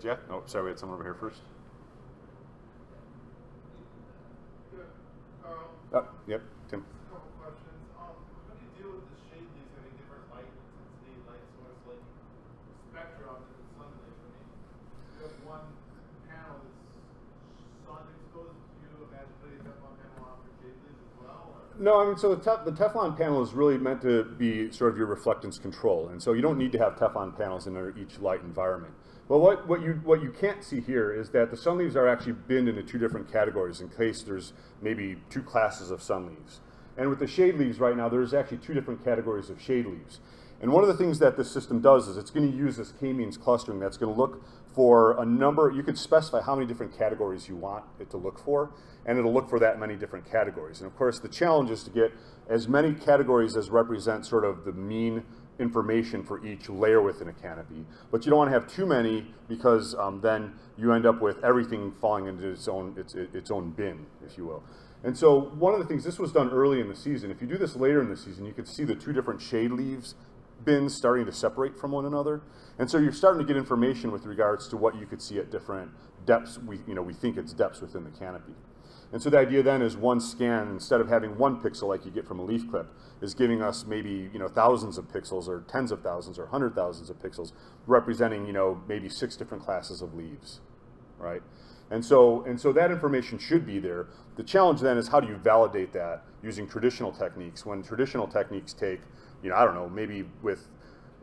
Jeff? Oh, sorry, we had someone over here first. Yep, Tim. A couple questions. How do you deal with the shade leaves having different light intensity, light source, like spectrum and sunlight? You have one panel that's sun exposed. Do you imagine putting a Teflon panel on for shade leaves as well? Or? No, so the Teflon panel is really meant to be sort of your reflectance control, and so you don't need to have Teflon panels in each light environment. Well, what you can't see here is that the sun leaves are actually binned into two different categories in case there's maybe two classes of sun leaves. And with the shade leaves right now, there's actually two different categories of shade leaves. And one of the things that this system does is it's going to use this k-means clustering that's going to look for a number. You could specify how many different categories you want it to look for, and it'll look for that many different categories. And of course, the challenge is to get as many categories as represent sort of the mean information for each layer within a canopy. But you don't want to have too many because then you end up with everything falling into its own bin, if you will. And so one of the things, this was done early in the season. If you do this later in the season, you could see the two different shade leaves bins starting to separate from one another. And so you're starting to get information with regards to what you could see at different depths. We think it's depths within the canopy. And so the idea then is one scan, instead of having one pixel like you get from a leaf clip, is giving us maybe thousands of pixels or tens of thousands or 100,000s of pixels representing maybe 6 different classes of leaves, right? And so that information should be there. The challenge then is how do you validate that using traditional techniques when traditional techniques take, I don't know, maybe with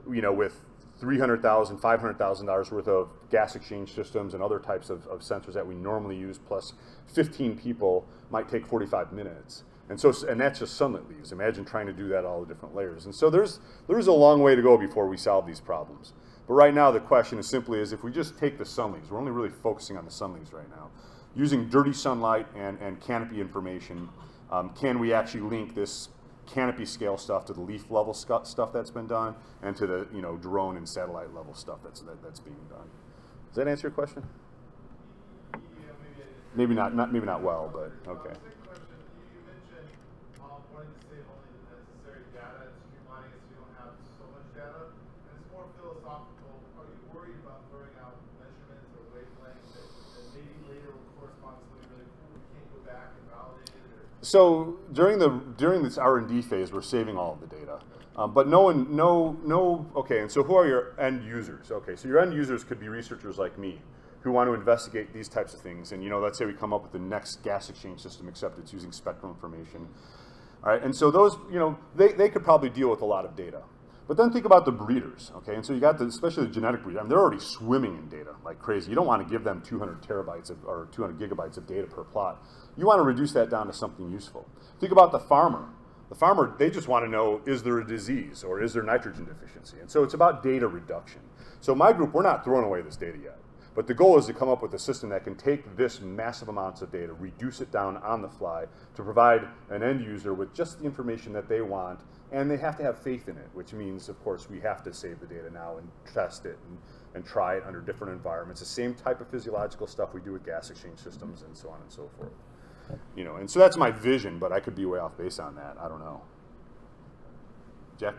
$300,000, $500,000 worth of gas exchange systems and other types of sensors that we normally use, plus 15 people might take 45 minutes. And that's just sunlit leaves. Imagine trying to do that all the different layers. And so there's a long way to go before we solve these problems. But right now the question is simply if we just take the sun leaves, we're only really focusing on the sun leaves right now, using dirty sunlight and canopy information, can we actually link this canopy scale stuff to the leaf level stuff that's been done, and to the drone and satellite level stuff that's being done. Does that answer your question? Yeah, maybe not well, but okay. Quick question. You mentioned wanting to save only the necessary data and streamlining it so you don't have so much data. And it's more philosophical. Are you worried about throwing out measurements or wavelengths that maybe later will correspond to something really cool? You can't go back and validate it? So during this R&D phase, we're saving all of the data, but okay. And so who are your end users? Okay, so your end users could be researchers like me, who want to investigate these types of things. And let's say we come up with the next gas exchange system, except it's using spectral information. All right, and so those, they could probably deal with a lot of data. But then think about the breeders, okay? And so you got especially the genetic breeders. I mean, they're already swimming in data like crazy. You don't want to give them 200 terabytes or 200 gigabytes of data per plot. You want to reduce that down to something useful. Think about the farmer. The farmer, they just want to know, is there a disease or is there nitrogen deficiency? And so it's about data reduction. So my group, we're not throwing away this data yet. But the goal is to come up with a system that can take this massive amounts of data, reduce it down on the fly to provide an end user with just the information that they want, and they have to have faith in it, which means, of course, we have to save the data now and test it and try it under different environments. The same type of physiological stuff we do with gas exchange systems and so on and so forth. And so that's my vision, but I could be way off base on that. I don't know. Jack?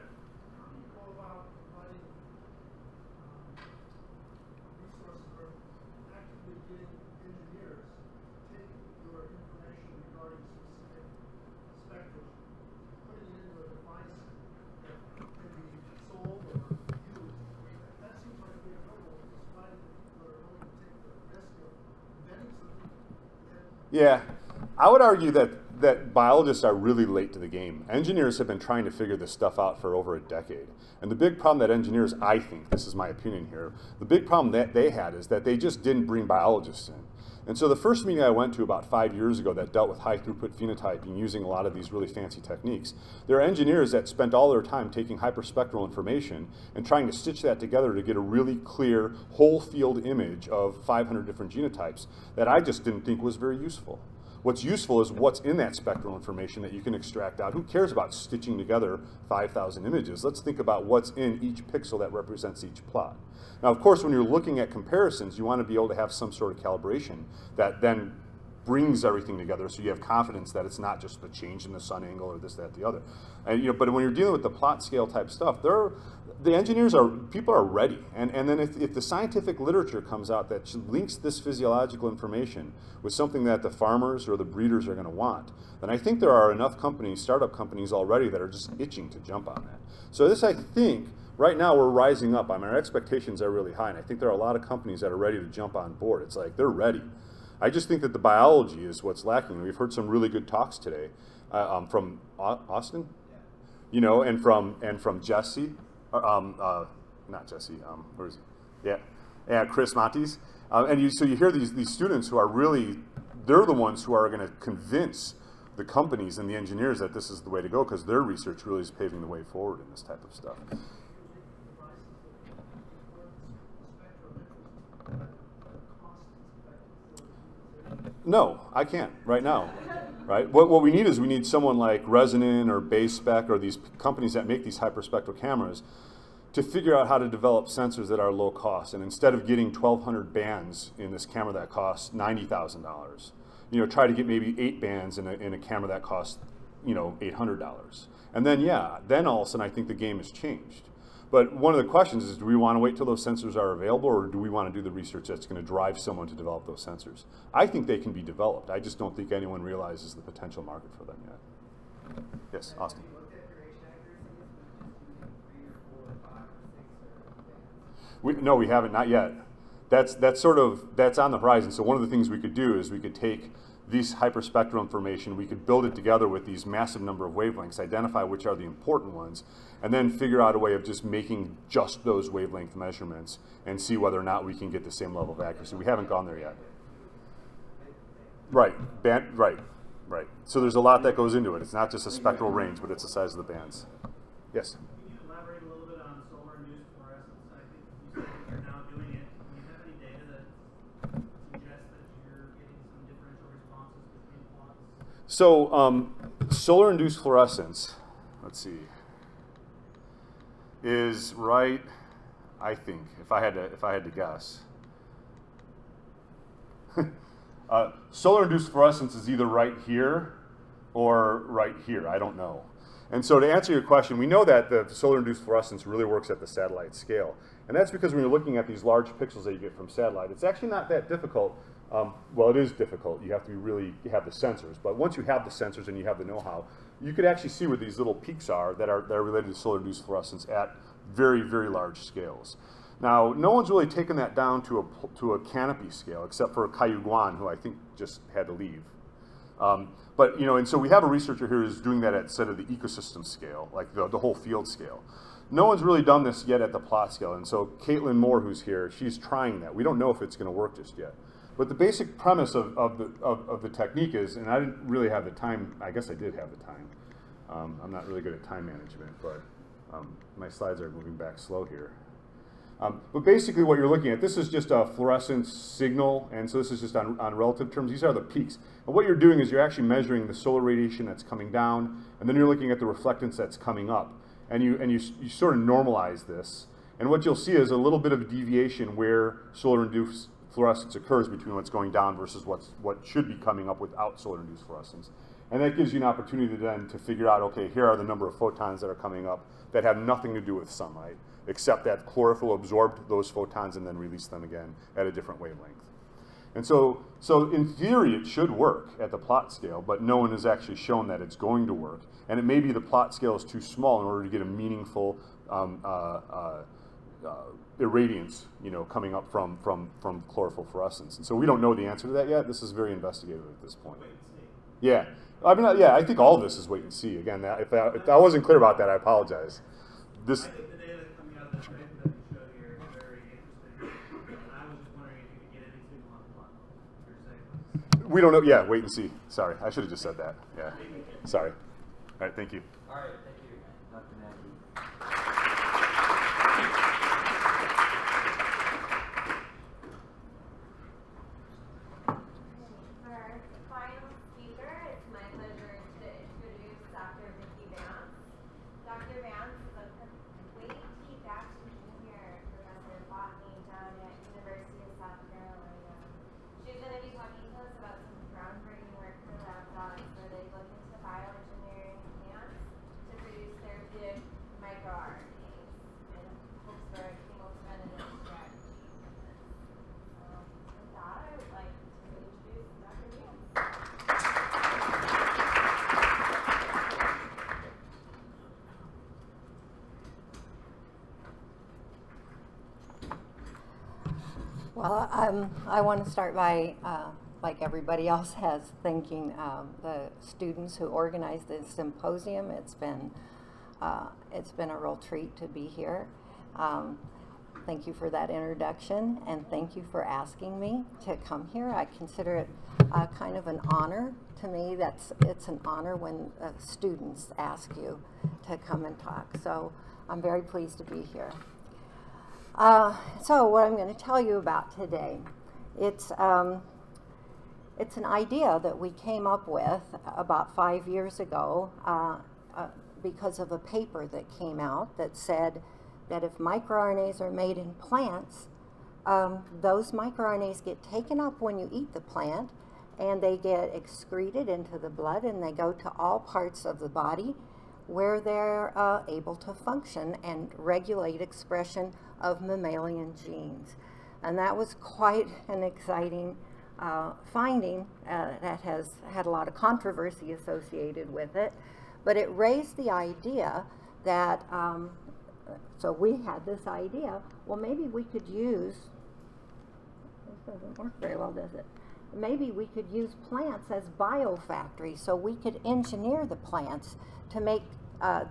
Yeah, I would argue that biologists are really late to the game. Engineers have been trying to figure this stuff out for over a decade. And the big problem that engineers, I think, this is my opinion here, the big problem that they had is that they just didn't bring biologists in. And so the first meeting I went to about 5 years ago that dealt with high throughput phenotyping using a lot of these really fancy techniques, there are engineers that spent all their time taking hyperspectral information and trying to stitch that together to get a really clear whole field image of 500 different genotypes that I just didn't think was very useful. What's useful is what's in that spectral information that you can extract out. Who cares about stitching together 5,000 images? Let's think about what's in each pixel that represents each plot. Now, of course, when you're looking at comparisons, you want to be able to have some sort of calibration that then brings everything together so you have confidence that it's not just the change in the sun angle or this, that, the other. And, but when you're dealing with the plot scale type stuff, people are ready. And then if the scientific literature comes out that links this physiological information with something that the farmers or the breeders are going to want, then I think there are enough companies, startup companies already that are just itching to jump on that. So this, I think, right now we're rising up. I mean, our expectations are really high, and I think there are a lot of companies that are ready to jump on board. It's like they're ready. I just think that the biology is what's lacking. We've heard some really good talks today from Austin, and from Jesse, not Jesse. Where is he? Yeah, Chris Montes. So you hear these students who are really, they're the ones who are going to convince the companies and the engineers that this is the way to go because their research really is paving the way forward in this type of stuff. No, I can't right now. right? What we need is we need someone like Resonant or BaseSpec or these companies that make these hyperspectral cameras to figure out how to develop sensors that are low cost. And instead of getting 1,200 bands in this camera that costs $90,000, you know, try to get maybe 8 bands in a camera that costs, you know, $800. And then, yeah, then all of a sudden I think the game has changed. But one of the questions is, do we want to wait till those sensors are available, or do we want to do the research that's going to drive someone to develop those sensors? I think they can be developed. I just don't think anyone realizes the potential market for them yet. Yes, Austin. No, we haven't, not yet. That's on the horizon. So one of the things we could do is we could take these hyperspectral information, we could build it together with these massive number of wavelengths, identify which are the important ones, and then figure out a way of just making just those wavelength measurements and see whether or not we can get the same level of accuracy. We haven't gone there yet. Right, right. So there's a lot that goes into it. It's not just a spectral range, but it's the size of the bands. Yes? Can you elaborate a little bit on solar-induced fluorescence? I think you said that you're now doing it. Do you have any data that suggests that you're getting some differential responses between plots? So solar-induced fluorescence, let's see, is right, I think, if I had to guess. Solar-induced fluorescence is either right here or right here. I don't know. And so to answer your question, we know that the solar-induced fluorescence really works at the satellite scale. And that's because when you're looking at these large pixels that you get from satellite, it's actually not that difficult. Well, it is difficult. You have to you have the sensors. But once you have the sensors and you have the know-how, you could actually see where these little peaks are that are related to solar-induced fluorescence at very, very large scales. Now, no one's really taken that down to a canopy scale, except for Caillou Guan, who I think just had to leave. But, you know, and so we have a researcher here who's doing that at sort of the ecosystem scale, like the whole field scale. No one's really done this yet at the plot scale, and so Caitlin Moore, who's here, she's trying that. We don't know if it's going to work just yet. But the basic premise of the technique is, and I didn't really have the time, I guess I did have the time. I'm not really good at time management, but my slides are moving back slow here. But basically what you're looking at, this is just a fluorescence signal, and so this is just on relative terms. These are the peaks. And what you're doing is you're actually measuring the solar radiation that's coming down, and then you're looking at the reflectance that's coming up. And you sort of normalize this. And what you'll see is a little bit of a deviation where solar-induced fluorescence occurs between what's going down versus what should be coming up without solar-induced fluorescence. And that gives you an opportunity then to figure out, okay, here are the number of photons that are coming up that have nothing to do with sunlight, except that chlorophyll absorbed those photons and then released them again at a different wavelength. And so in theory, it should work at the plot scale, but no one has actually shown that it's going to work. And it may be the plot scale is too small in order to get a meaningful irradiance, you know, coming up from chlorophyll fluorescence. And so we don't know the answer to that yet. This is very investigative at this point. Wait and see. Yeah. I mean, yeah, I think all of this is wait and see. Again, if I wasn't clear about that, I apologize. I think the data that's coming out of this paper that you showed here is very interesting. And I was just wondering if you could get any signal on the plot. You're saying. We don't know. Yeah, wait and see. Sorry, I should have just said that. Yeah. Sorry. All right, thank you. All right, thank you, Dr. Nagy. For our final speaker, it's my pleasure to introduce Dr. Vicki Vance. Dr. Vance is a complete T-Faction Junior Professor of Botany down at University of South Carolina. She's going to be talking to us about some groundbreaking work for lab dogs where they look into bioengineering plants to produce therapeutic microRNAs and hopes for a chemophonetic strategy. With that, I would like to introduce Dr. Vance. Well, I want to start by, like everybody else has, thanking the students who organized this symposium. It's been a real treat to be here. Thank you for that introduction, and thank you for asking me to come here. I consider it kind of an honor to me. It's an honor when students ask you to come and talk. So I'm very pleased to be here. So what I'm going to tell you about today, it's it's an idea that we came up with about 5 years ago because of a paper that came out that said that if microRNAs are made in plants, those microRNAs get taken up when you eat the plant, and they get excreted into the blood, and they go to all parts of the body where they're able to function and regulate expression of mammalian genes. And that was quite an exciting finding that has had a lot of controversy associated with it, but it raised the idea that, so we had this idea, well, maybe we could use, this doesn't work very well, does it? Maybe we could use plants as biofactories, so we could engineer the plants to make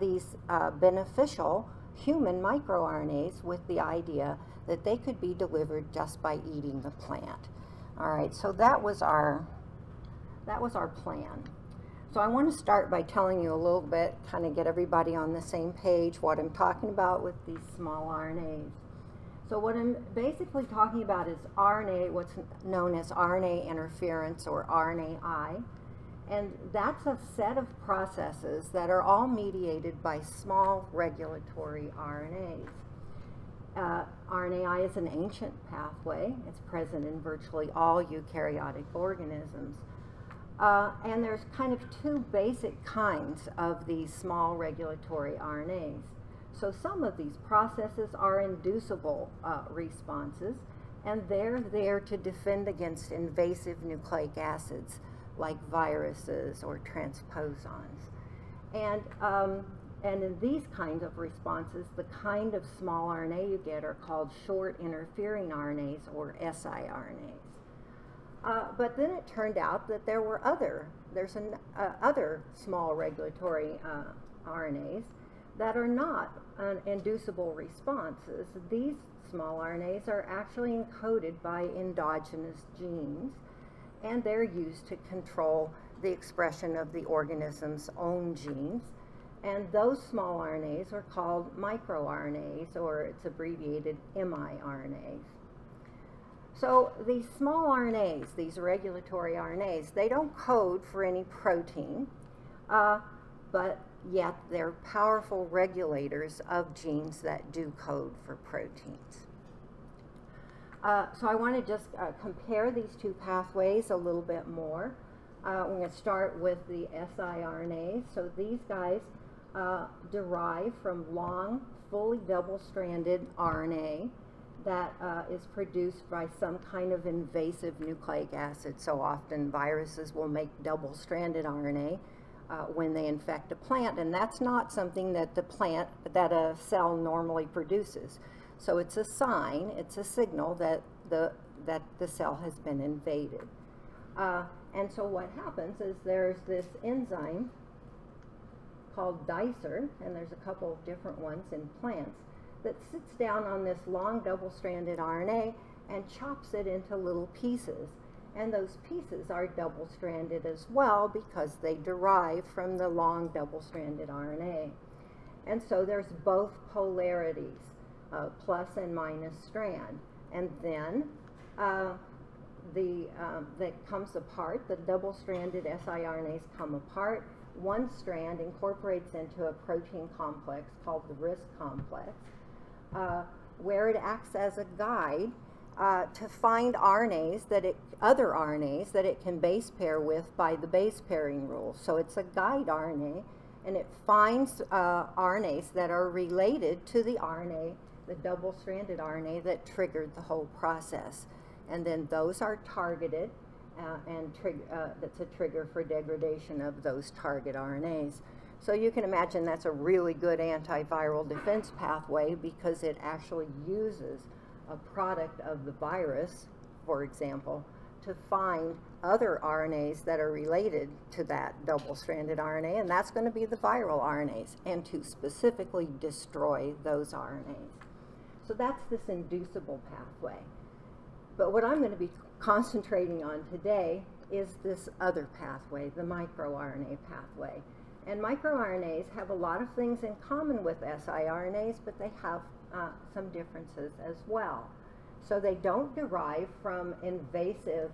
these beneficial human microRNAs with the idea that they could be delivered just by eating the plant. All right, so that was our plan. So I want to start by telling you a little bit, kind of get everybody on the same page, what I'm talking about with these small RNAs. So what I'm basically talking about is RNA, what's known as RNA interference, or RNAi. And that's a set of processes that are all mediated by small regulatory RNAs. RNAi is an ancient pathway. It's present in virtually all eukaryotic organisms. And there's kind of two basic kinds of these small regulatory RNAs. So some of these processes are inducible responses, and they're there to defend against invasive nucleic acids like viruses or transposons. And in these kinds of responses, the kind of small RNA you get are called short interfering RNAs, or siRNAs. But then it turned out that there were other small regulatory RNAs that are not inducible responses. These small RNAs are actually encoded by endogenous genes, and they're used to control the expression of the organism's own genes. And those small RNAs are called microRNAs, or it's abbreviated miRNAs. So these small RNAs, these regulatory RNAs, they don't code for any protein, but yet they're powerful regulators of genes that do code for proteins. So I want to just compare these two pathways a little bit more. We're going to start with the siRNAs. So these guys derive from long, fully double-stranded RNA that is produced by some kind of invasive nucleic acid. So often viruses will make double-stranded RNA when they infect a plant, and that's not something that a cell normally produces. So it's a sign, it's a signal that the cell has been invaded. And so what happens is there's this enzyme called dicer, and there's a couple of different ones in plants, that sits down on this long double-stranded RNA and chops it into little pieces. And those pieces are double-stranded as well because they derive from the long double-stranded RNA. And so there's both polarities, plus and minus strand. And then that comes apart, the double-stranded siRNAs come apart. One strand incorporates into a protein complex called the RISC complex, where it acts as a guide to find other RNAs that it can base pair with by the base pairing rule. So it's a guide RNA, and it finds RNAs that are related to the RNA, the double-stranded RNA that triggered the whole process. And then those are targeted, and that's a trigger for degradation of those target RNAs. So you can imagine that's a really good antiviral defense pathway because it actually uses a product of the virus, for example, to find other RNAs that are related to that double-stranded RNA, and that's going to be the viral RNAs, and to specifically destroy those RNAs. So that's this inducible pathway. But what I'm going to be concentrating on today is this other pathway, the microRNA pathway. And microRNAs have a lot of things in common with siRNAs, but they have some differences as well. So they don't derive from invasive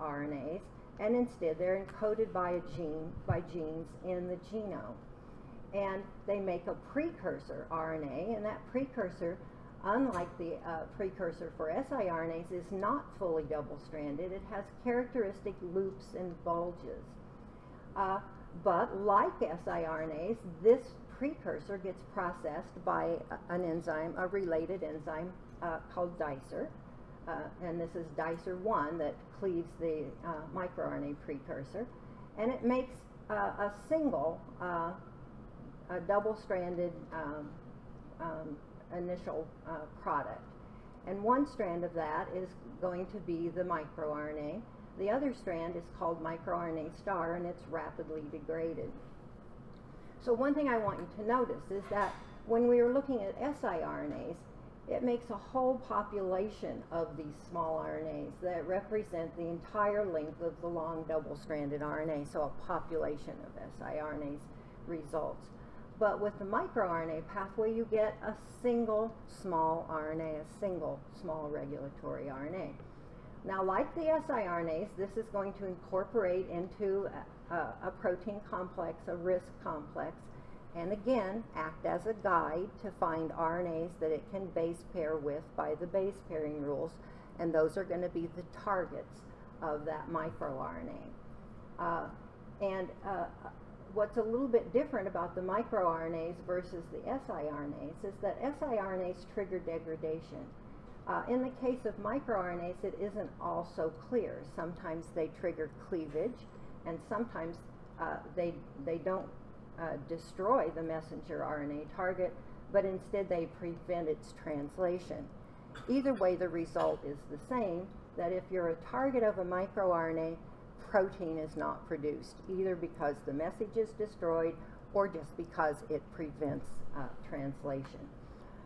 RNAs, and instead they're encoded by genes in the genome. And they make a precursor RNA, and that precursor, unlike the precursor for siRNAs, is not fully double-stranded. It has characteristic loops and bulges. But like siRNAs, this precursor gets processed by an enzyme, a related enzyme called dicer. And this is dicer 1 that cleaves the microRNA precursor. And it makes a single a double-stranded initial product. And one strand of that is going to be the microRNA. The other strand is called microRNA star, and it's rapidly degraded. So one thing I want you to notice is that when we were looking at siRNAs, it makes a whole population of these small RNAs that represent the entire length of the long double-stranded RNA, so a population of siRNAs results. But with the microRNA pathway, you get a single small RNA, a single small regulatory RNA. Now, like the siRNAs, this is going to incorporate into a protein complex, a RISC complex, and again, act as a guide to find RNAs that it can base pair with by the base pairing rules, and those are going to be the targets of that microRNA. What's a little bit different about the microRNAs versus the siRNAs is that siRNAs trigger degradation. In the case of microRNAs, it isn't all so clear. Sometimes they trigger cleavage, and sometimes they don't destroy the messenger RNA target, but instead they prevent its translation. Either way, the result is the same, that if you're a target of a microRNA, protein is not produced, either because the message is destroyed or just because it prevents translation.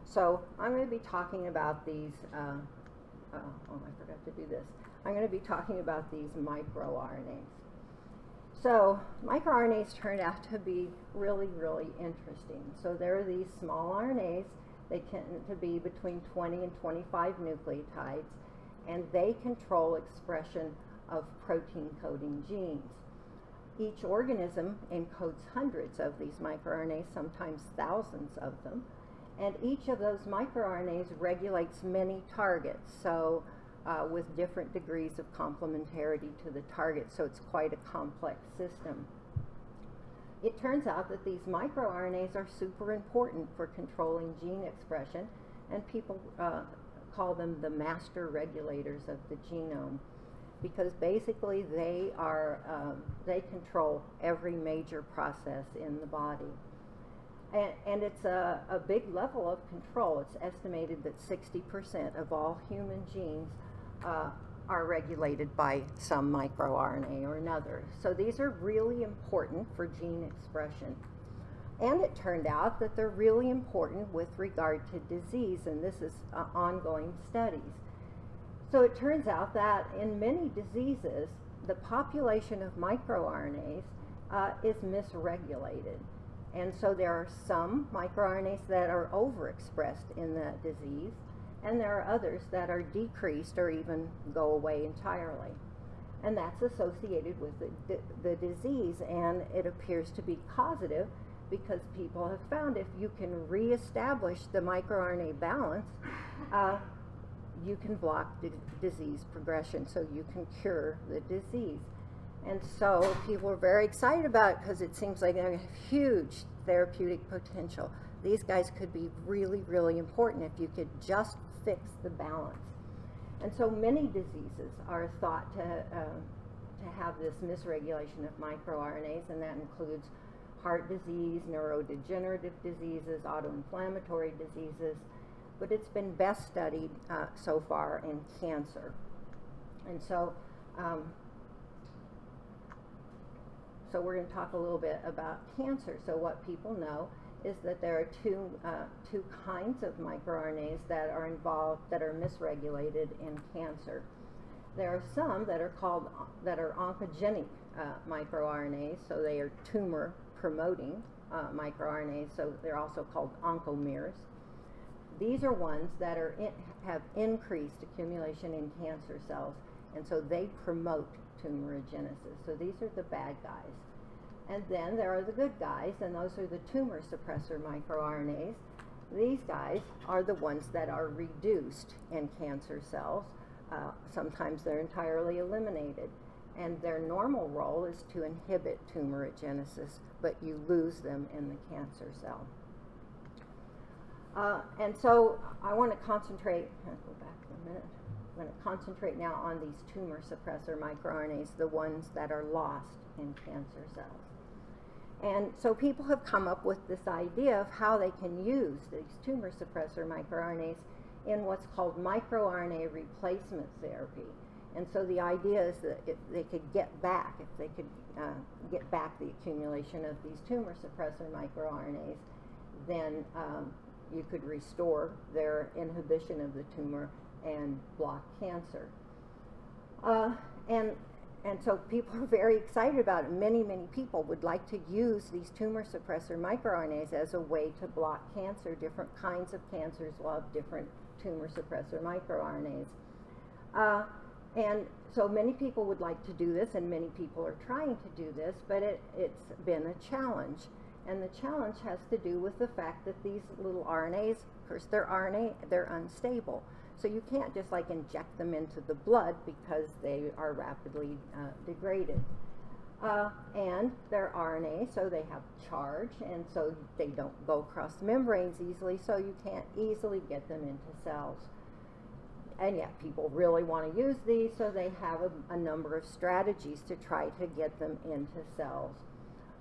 So I'm going to be talking about these, oh, I forgot to do this. I'm going to be talking about these microRNAs. So microRNAs turned out to be really, really interesting. So there are these small RNAs. They tend to be between 20 and 25 nucleotides, and they control expression of protein-coding genes. Each organism encodes hundreds of these microRNAs, sometimes thousands of them, and each of those microRNAs regulates many targets, so with different degrees of complementarity to the target, so it's quite a complex system. It turns out that these microRNAs are super important for controlling gene expression, and people call them the master regulators of the genome, because basically they control every major process in the body. And it's a big level of control. It's estimated that 60% of all human genes are regulated by some microRNA or another. So these are really important for gene expression. And it turned out that they're really important with regard to disease, and this is ongoing studies. So it turns out that in many diseases, the population of microRNAs is misregulated. And so there are some microRNAs that are overexpressed in that disease, and there are others that are decreased or even go away entirely. And that's associated with the disease, and it appears to be causative because people have found if you can reestablish the microRNA balance, you can block disease progression, so you can cure the disease. And so people are very excited about it because it seems like they have huge therapeutic potential. These guys could be really, really important if you could just fix the balance. And so many diseases are thought to have this misregulation of microRNAs, and that includes heart disease, neurodegenerative diseases, autoinflammatory diseases, but it's been best studied so far in cancer. And so so we're going to talk a little bit about cancer. So what people know is that there are two kinds of microRNAs that are involved, that are misregulated in cancer. There are some that are oncogenic microRNAs, so they are tumor promoting microRNAs, so they're also called oncomirs. These are ones that have increased accumulation in cancer cells, And so they promote tumorigenesis. So these are the bad guys. And then there are the good guys, and those are the tumor suppressor microRNAs. These guys are the ones that are reduced in cancer cells. Sometimes they're entirely eliminated. And their normal role is to inhibit tumorigenesis, but you lose them in the cancer cell. And so I want to concentrate, I'll go back for a minute. I'm going to concentrate now on these tumor suppressor microRNAs, the ones that are lost in cancer cells. And so people have come up with this idea of how they can use these tumor suppressor microRNAs in what's called microRNA replacement therapy. And so the idea is that if they could get back the accumulation of these tumor suppressor microRNAs, then you could restore their inhibition of the tumor and block cancer. And so people are very excited about it. Many, many people would like to use these tumor suppressor microRNAs as a way to block cancer. Different kinds of cancers will have different tumor suppressor microRNAs. And so many people would like to do this, and many people are trying to do this, but it's been a challenge. And the challenge has to do with the fact that these little RNAs, of course, they're RNA, they're unstable. So you can't just like inject them into the blood because they are rapidly degraded. And they're RNA, so they have charge, and so they don't go across the membranes easily, so you can't easily get them into cells. And yet people really want to use these, so they have a number of strategies to try to get them into cells.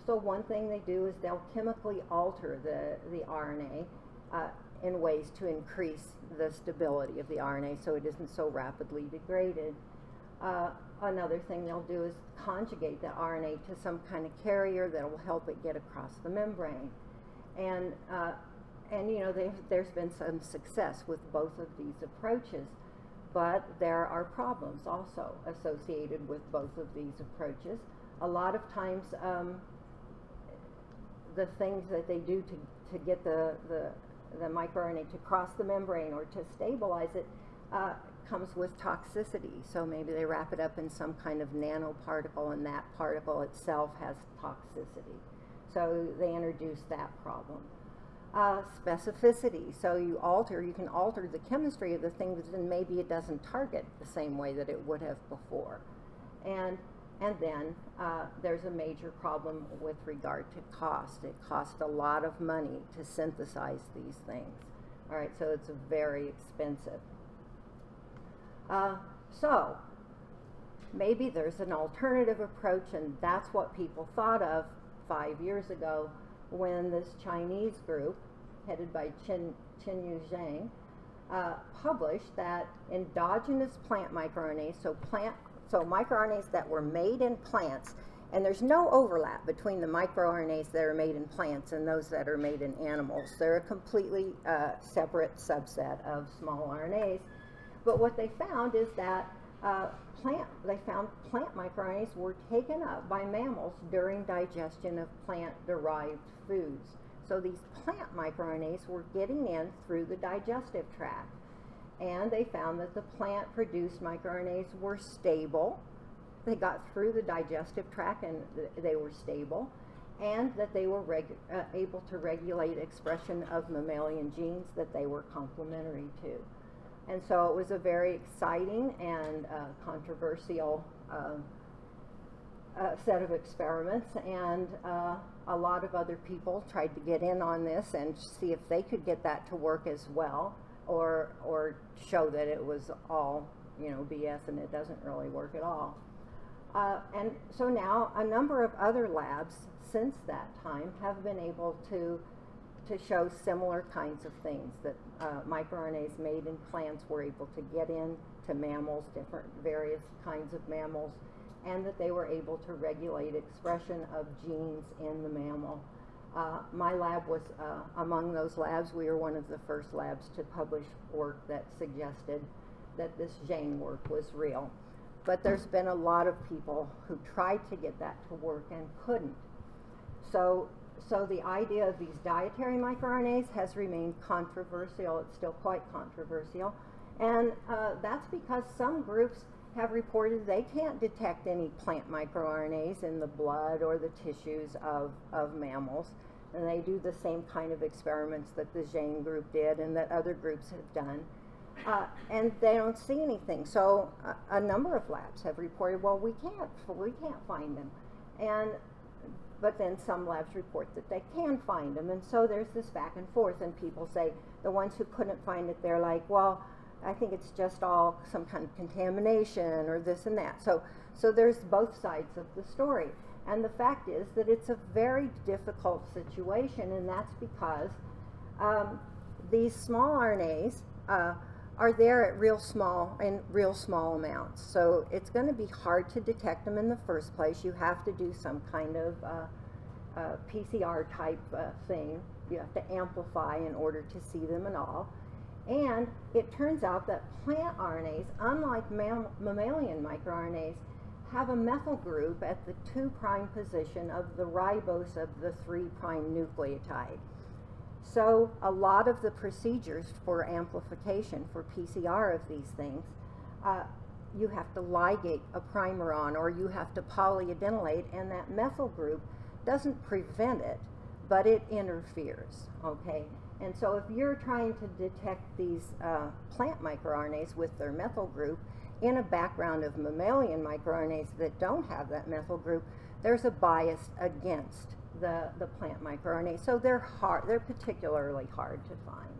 So one thing they do is they'll chemically alter the RNA in ways to increase the stability of the RNA so it isn't so rapidly degraded. Another thing they'll do is conjugate the RNA to some kind of carrier that will help it get across the membrane. And you know, there's been some success with both of these approaches, but there are problems also associated with both of these approaches. A lot of times the things that they do to get the microRNA to cross the membrane or to stabilize it comes with toxicity. So maybe they wrap it up in some kind of nanoparticle, and that particle itself has toxicity. So they introduce that problem. Specificity. So you can alter the chemistry of the thing, but then maybe it doesn't target the same way that it would have before. And then there's a major problem with regard to cost. It costs a lot of money to synthesize these things. All right, so it's very expensive. So maybe there's an alternative approach, and that's what people thought of 5 years ago when this Chinese group, headed by Qinyu Zhang, published that endogenous plant microRNAs, so microRNAs that were made in plants, and there's no overlap between the microRNAs that are made in plants and those that are made in animals. They're a completely separate subset of small RNAs. But what they found is that plant microRNAs were taken up by mammals during digestion of plant-derived foods. So these plant microRNAs were getting in through the digestive tract. And they found that the plant-produced microRNAs were stable. They got through the digestive tract and they were stable, and that they were able to regulate expression of mammalian genes that they were complementary to. And so it was a very exciting and controversial set of experiments, and a lot of other people tried to get in on this and see if they could get that to work as well, or show that it was all, you know, BS and it doesn't really work at all. And so now a number of other labs since that time have been able to show similar kinds of things, that microRNAs made in plants were able to get into mammals, various kinds of mammals, and that they were able to regulate expression of genes in the mammal. My lab was among those labs. We were one of the first labs to publish work that suggested that this Zhang work was real. But there's been a lot of people who tried to get that to work and couldn't. So the idea of these dietary microRNAs has remained controversial. It's still quite controversial. And that's because some groups have reported they can't detect any plant microRNAs in the blood or the tissues of mammals. And they do the same kind of experiments that the Zhang group did and that other groups have done. And they don't see anything. So a number of labs have reported, well, we can't find them. But then some labs report that they can find them. And so there's this back and forth, and people say, the ones who couldn't find it, they're like, well, I think it's just all some kind of contamination or this and that. So there's both sides of the story. And the fact is that it's a very difficult situation, and that's because these small RNAs are there at real small amounts. So it's going to be hard to detect them in the first place. You have to do some kind of PCR type thing. You have to amplify in order to see them at all. And it turns out that plant RNAs, unlike mammalian microRNAs, have a methyl group at the 2' position of the ribose of the 3' nucleotide. So a lot of the procedures for amplification, for PCR of these things, you have to ligate a primer on, or you have to polyadenylate, and that methyl group doesn't prevent it, but it interferes, okay? And so if you're trying to detect these plant microRNAs with their methyl group in a background of mammalian microRNAs that don't have that methyl group, there's a bias against the plant microRNA. So they're particularly hard to find.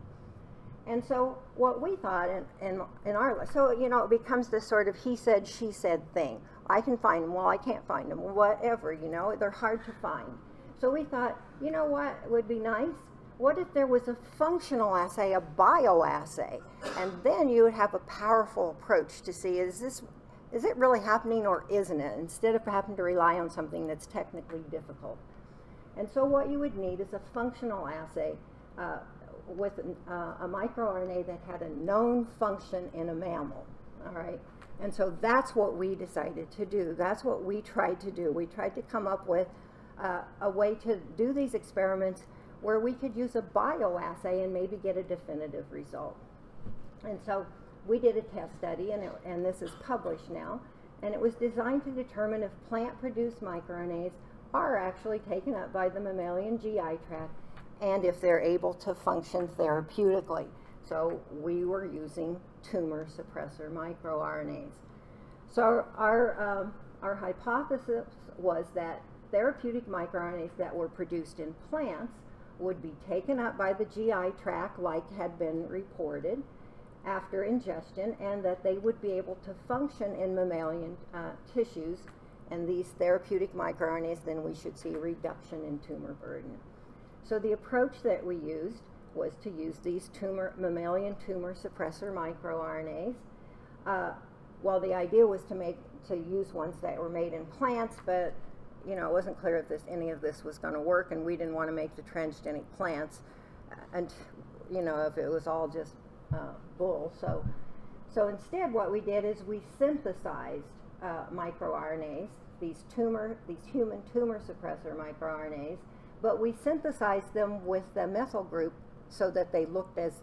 And so what we thought in our, so you know, it becomes this sort of he said, she said thing. I can find them, well, I can't find them, whatever, you know, they're hard to find. So we thought, you know what would be nice? What if there was a functional assay, a bioassay, and then you would have a powerful approach to see, is it really happening or isn't it, instead of having to rely on something that's technically difficult. And so what you would need is a functional assay with a microRNA that had a known function in a mammal, all right? And so that's what we decided to do. That's what we tried to do. We tried to come up with a way to do these experiments where we could use a bioassay and maybe get a definitive result. And so we did a test study, and this is published now, and it was designed to determine if plant-produced microRNAs are actually taken up by the mammalian GI tract and if they're able to function therapeutically. So we were using tumor suppressor microRNAs. So our hypothesis was that therapeutic microRNAs that were produced in plants would be taken up by the GI tract like had been reported after ingestion, and that they would be able to function in mammalian tissues, and these therapeutic microRNAs, then we should see a reduction in tumor burden. So the approach that we used was to use these mammalian tumor suppressor microRNAs. Well, the idea was to use ones that were made in plants, but you know, it wasn't clear if any of this was going to work, and we didn't want to make the transgenic plants, and you know, if it was all just bull. So instead, what we did is we synthesized microRNAs, these human tumor suppressor microRNAs, but we synthesized them with the methyl group so that they looked as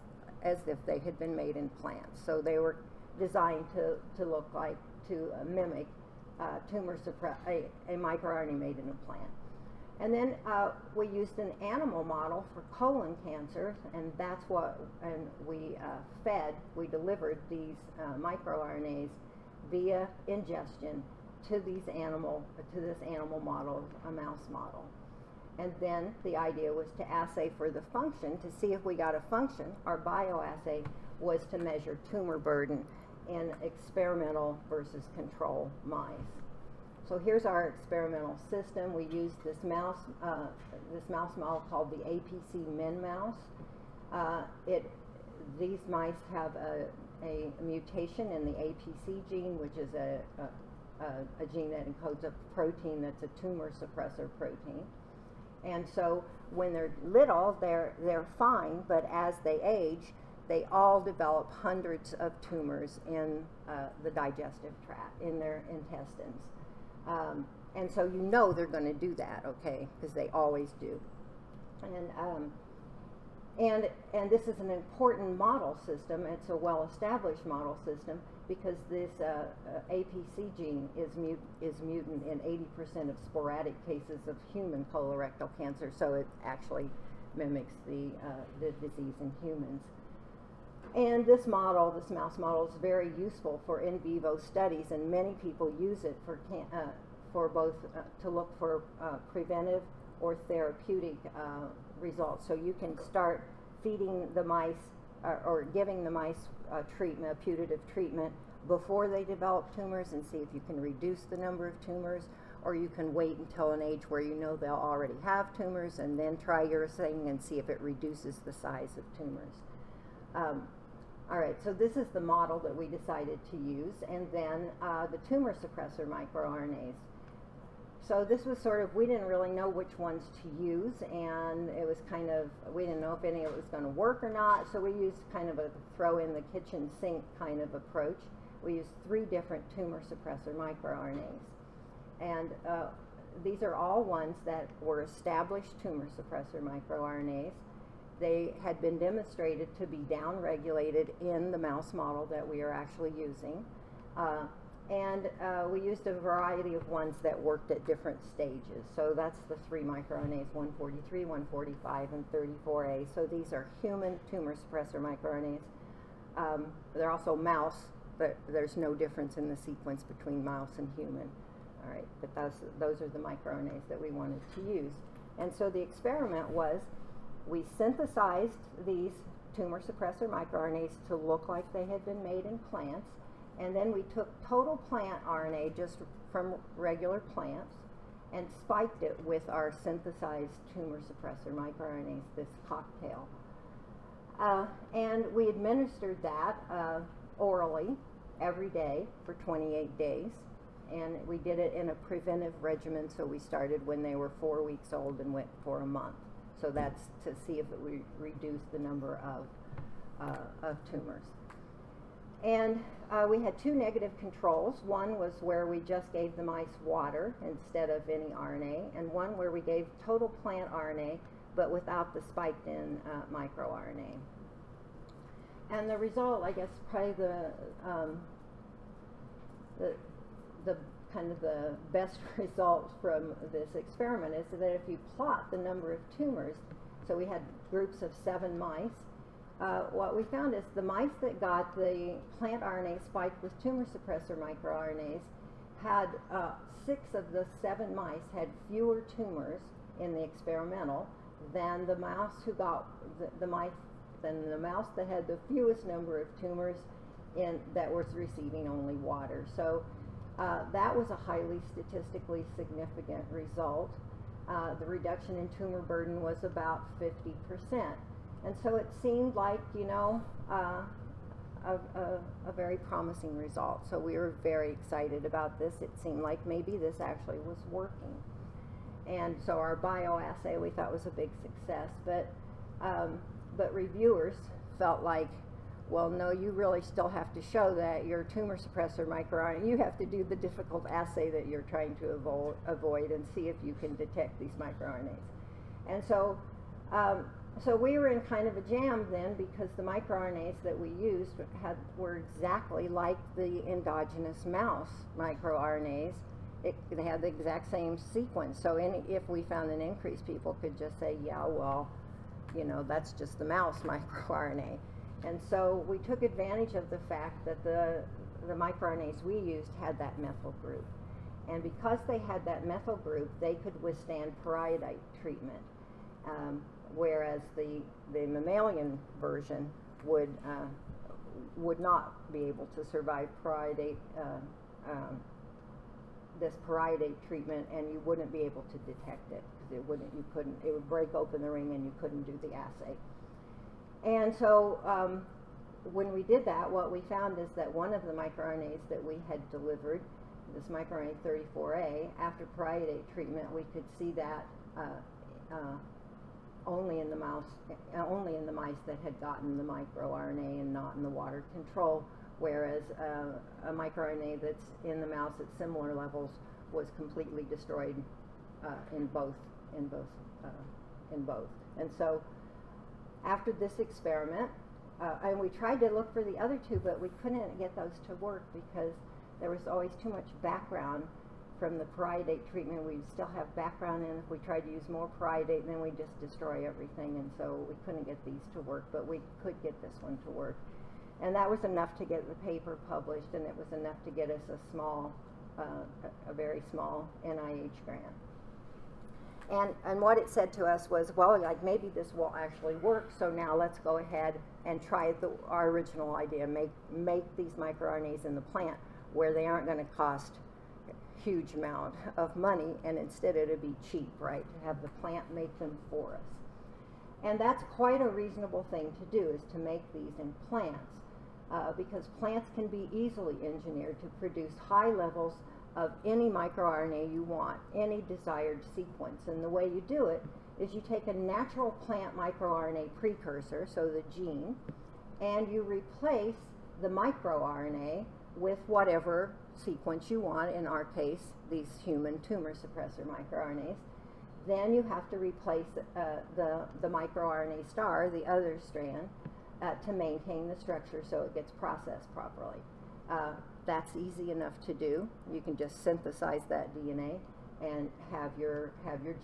if they had been made in plants. So they were designed to look like, to mimic a microRNA made in a plant. And then we used an animal model for colon cancer, and that's what, and we delivered these microRNAs via ingestion to this animal model, a mouse model. And then the idea was to assay for the function to see if we got a function. Our bioassay was to measure tumor burden in experimental versus control mice. So here's our experimental system. We used this mouse model called the APC Min mouse. These mice have a mutation in the APC gene, which is a gene that encodes a protein that's a tumor suppressor protein. And so when they're little, they're fine, but as they age, they all develop hundreds of tumors in the digestive tract, in their intestines. And so you know they're going to do that, okay, because they always do. And And this is an important model system. It's a well-established model system because this APC gene is mutant in 80% of sporadic cases of human colorectal cancer, so it actually mimics the disease in humans. And this model, this mouse model, is very useful for in vivo studies, and many people use it for both to look for preventive or therapeutic results. So you can start feeding the mice or giving the mice treatment, a putative treatment, before they develop tumors and see if you can reduce the number of tumors, or you can wait until an age where you know they'll already have tumors and then try your thing and see if it reduces the size of tumors. All right, so this is the model that we decided to use, and then the tumor suppressor microRNAs. So this was sort of, we didn't really know which ones to use, and it was kind of, we didn't know if any of it was going to work or not, so we used kind of a throw in the kitchen sink kind of approach. We used 3 different tumor suppressor microRNAs. And these are all ones that were established tumor suppressor microRNAs. They had been demonstrated to be downregulated in the mouse model that we are actually using. And we used a variety of ones that worked at different stages. So that's the 3 microRNAs, 143, 145, and 34A. So these are human tumor suppressor microRNAs. They're also mouse, but there's no difference in the sequence between mouse and human. All right, but those are the microRNAs that we wanted to use. And so the experiment was, we synthesized these tumor suppressor microRNAs to look like they had been made in plants. And then we took total plant RNA just from regular plants and spiked it with our synthesized tumor suppressor microRNAs, this cocktail. And we administered that orally every day for 28 days. And we did it in a preventive regimen, so we started when they were 4 weeks old and went for a month. So that's to see if it would reduce the number of tumors. And we had 2 negative controls. One was where we just gave the mice water instead of any RNA, and one where we gave total plant RNA but without the spiked in microRNA. And the result, I guess, probably the kind of the best result from this experiment is that if you plot the number of tumors, so we had groups of 7 mice, what we found is the mice that got the plant RNA spiked with tumor suppressor microRNAs had 6 of the 7 mice had fewer tumors in the experimental than the mouse who got the mouse that had the fewest number of tumors that was receiving only water. So that was a highly statistically significant result. The reduction in tumor burden was about 50%. And so it seemed like, you know, a very promising result. So we were very excited about this. It seemed like maybe this actually was working. And so our bioassay we thought was a big success. But reviewers felt like, well, no, you really still have to show that your tumor suppressor microRNA, you have to do the difficult assay that you're trying to avoid and see if you can detect these microRNAs. And so, so we were in kind of a jam then because the microRNAs that we used were exactly like the endogenous mouse microRNAs. They had the exact same sequence. So if we found an increase, people could just say, yeah, well, you know, that's just the mouse microRNA. And so we took advantage of the fact that the microRNAs we used had that methyl group. And because they had that methyl group, they could withstand periodite treatment. Whereas the mammalian version would not be able to survive periodate, this periodate treatment, and you wouldn't be able to detect it because it would break open the ring and you couldn't do the assay. And so when we did that, what we found is that one of the microRNAs that we had delivered, this microRNA 34A, after periodate treatment, we could see that only in the mice that had gotten the microRNA and not in the water control, whereas a microRNA that's in the mouse at similar levels was completely destroyed in both. And so after this experiment, and we tried to look for the other two, but we couldn't get those to work because there was always too much background from the periodate treatment. We'd still have background, and if we tried to use more periodate, then we'd just destroy everything, and so we couldn't get these to work, but we could get this one to work. And that was enough to get the paper published, and it was enough to get us a small, a very small NIH grant. And what it said to us was, well, like, maybe this will actually work, so now let's go ahead and try our original idea, make these microRNAs in the plant where they aren't going to cost a huge amount of money, and instead it'll be cheap, right, to have the plant make them for us. And that's quite a reasonable thing to do, is to make these in plants, because plants can be easily engineered to produce high levels of any microRNA you want, any desired sequence. And the way you do it is you take a natural plant microRNA precursor, so the gene, and you replace the microRNA with whatever sequence you want, in our case, these human tumor suppressor microRNAs. Then you have to replace the microRNA star, the other strand, to maintain the structure so it gets processed properly. That's easy enough to do. You can just synthesize that DNA and have your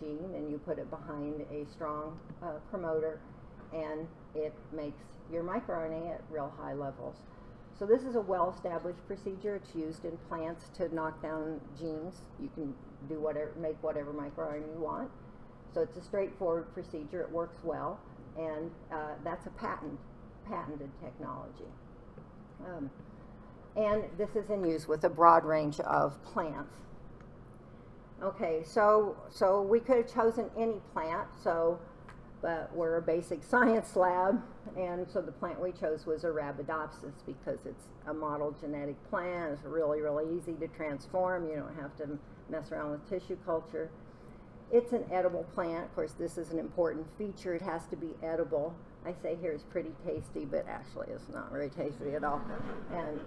gene, and you put it behind a strong promoter, and it makes your microRNA at real high levels. So this is a well-established procedure. It's used in plants to knock down genes. You can do make whatever microRNA you want. So it's a straightforward procedure. It works well, and that's a patented technology. And this is in use with a broad range of plants. Okay, so we could have chosen any plant, but we're a basic science lab, and so the plant we chose was Arabidopsis because it's a model genetic plant. It's really, really easy to transform. You don't have to mess around with tissue culture. It's an edible plant. Of course, this is an important feature. It has to be edible. I say here it's pretty tasty, but actually it's not very tasty at all. And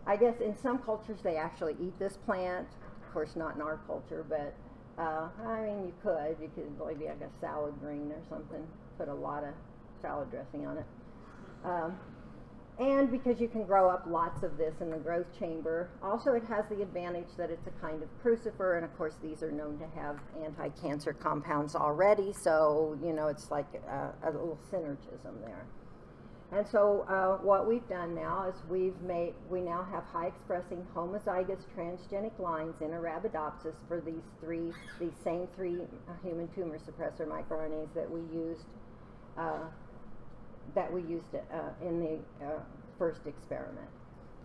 I guess in some cultures they actually eat this plant. Of course, not in our culture, but I mean, you could maybe like a salad green or something, put a lot of salad dressing on it. And because you can grow up lots of this in the growth chamber. Also, it has the advantage that it's a kind of crucifer, and of course these are known to have anti-cancer compounds already, so you know, it's like a little synergism there. And so what we've done now is we now have high-expressing homozygous transgenic lines in Arabidopsis for these same three human tumor suppressor microRNAs that we used in the first experiment.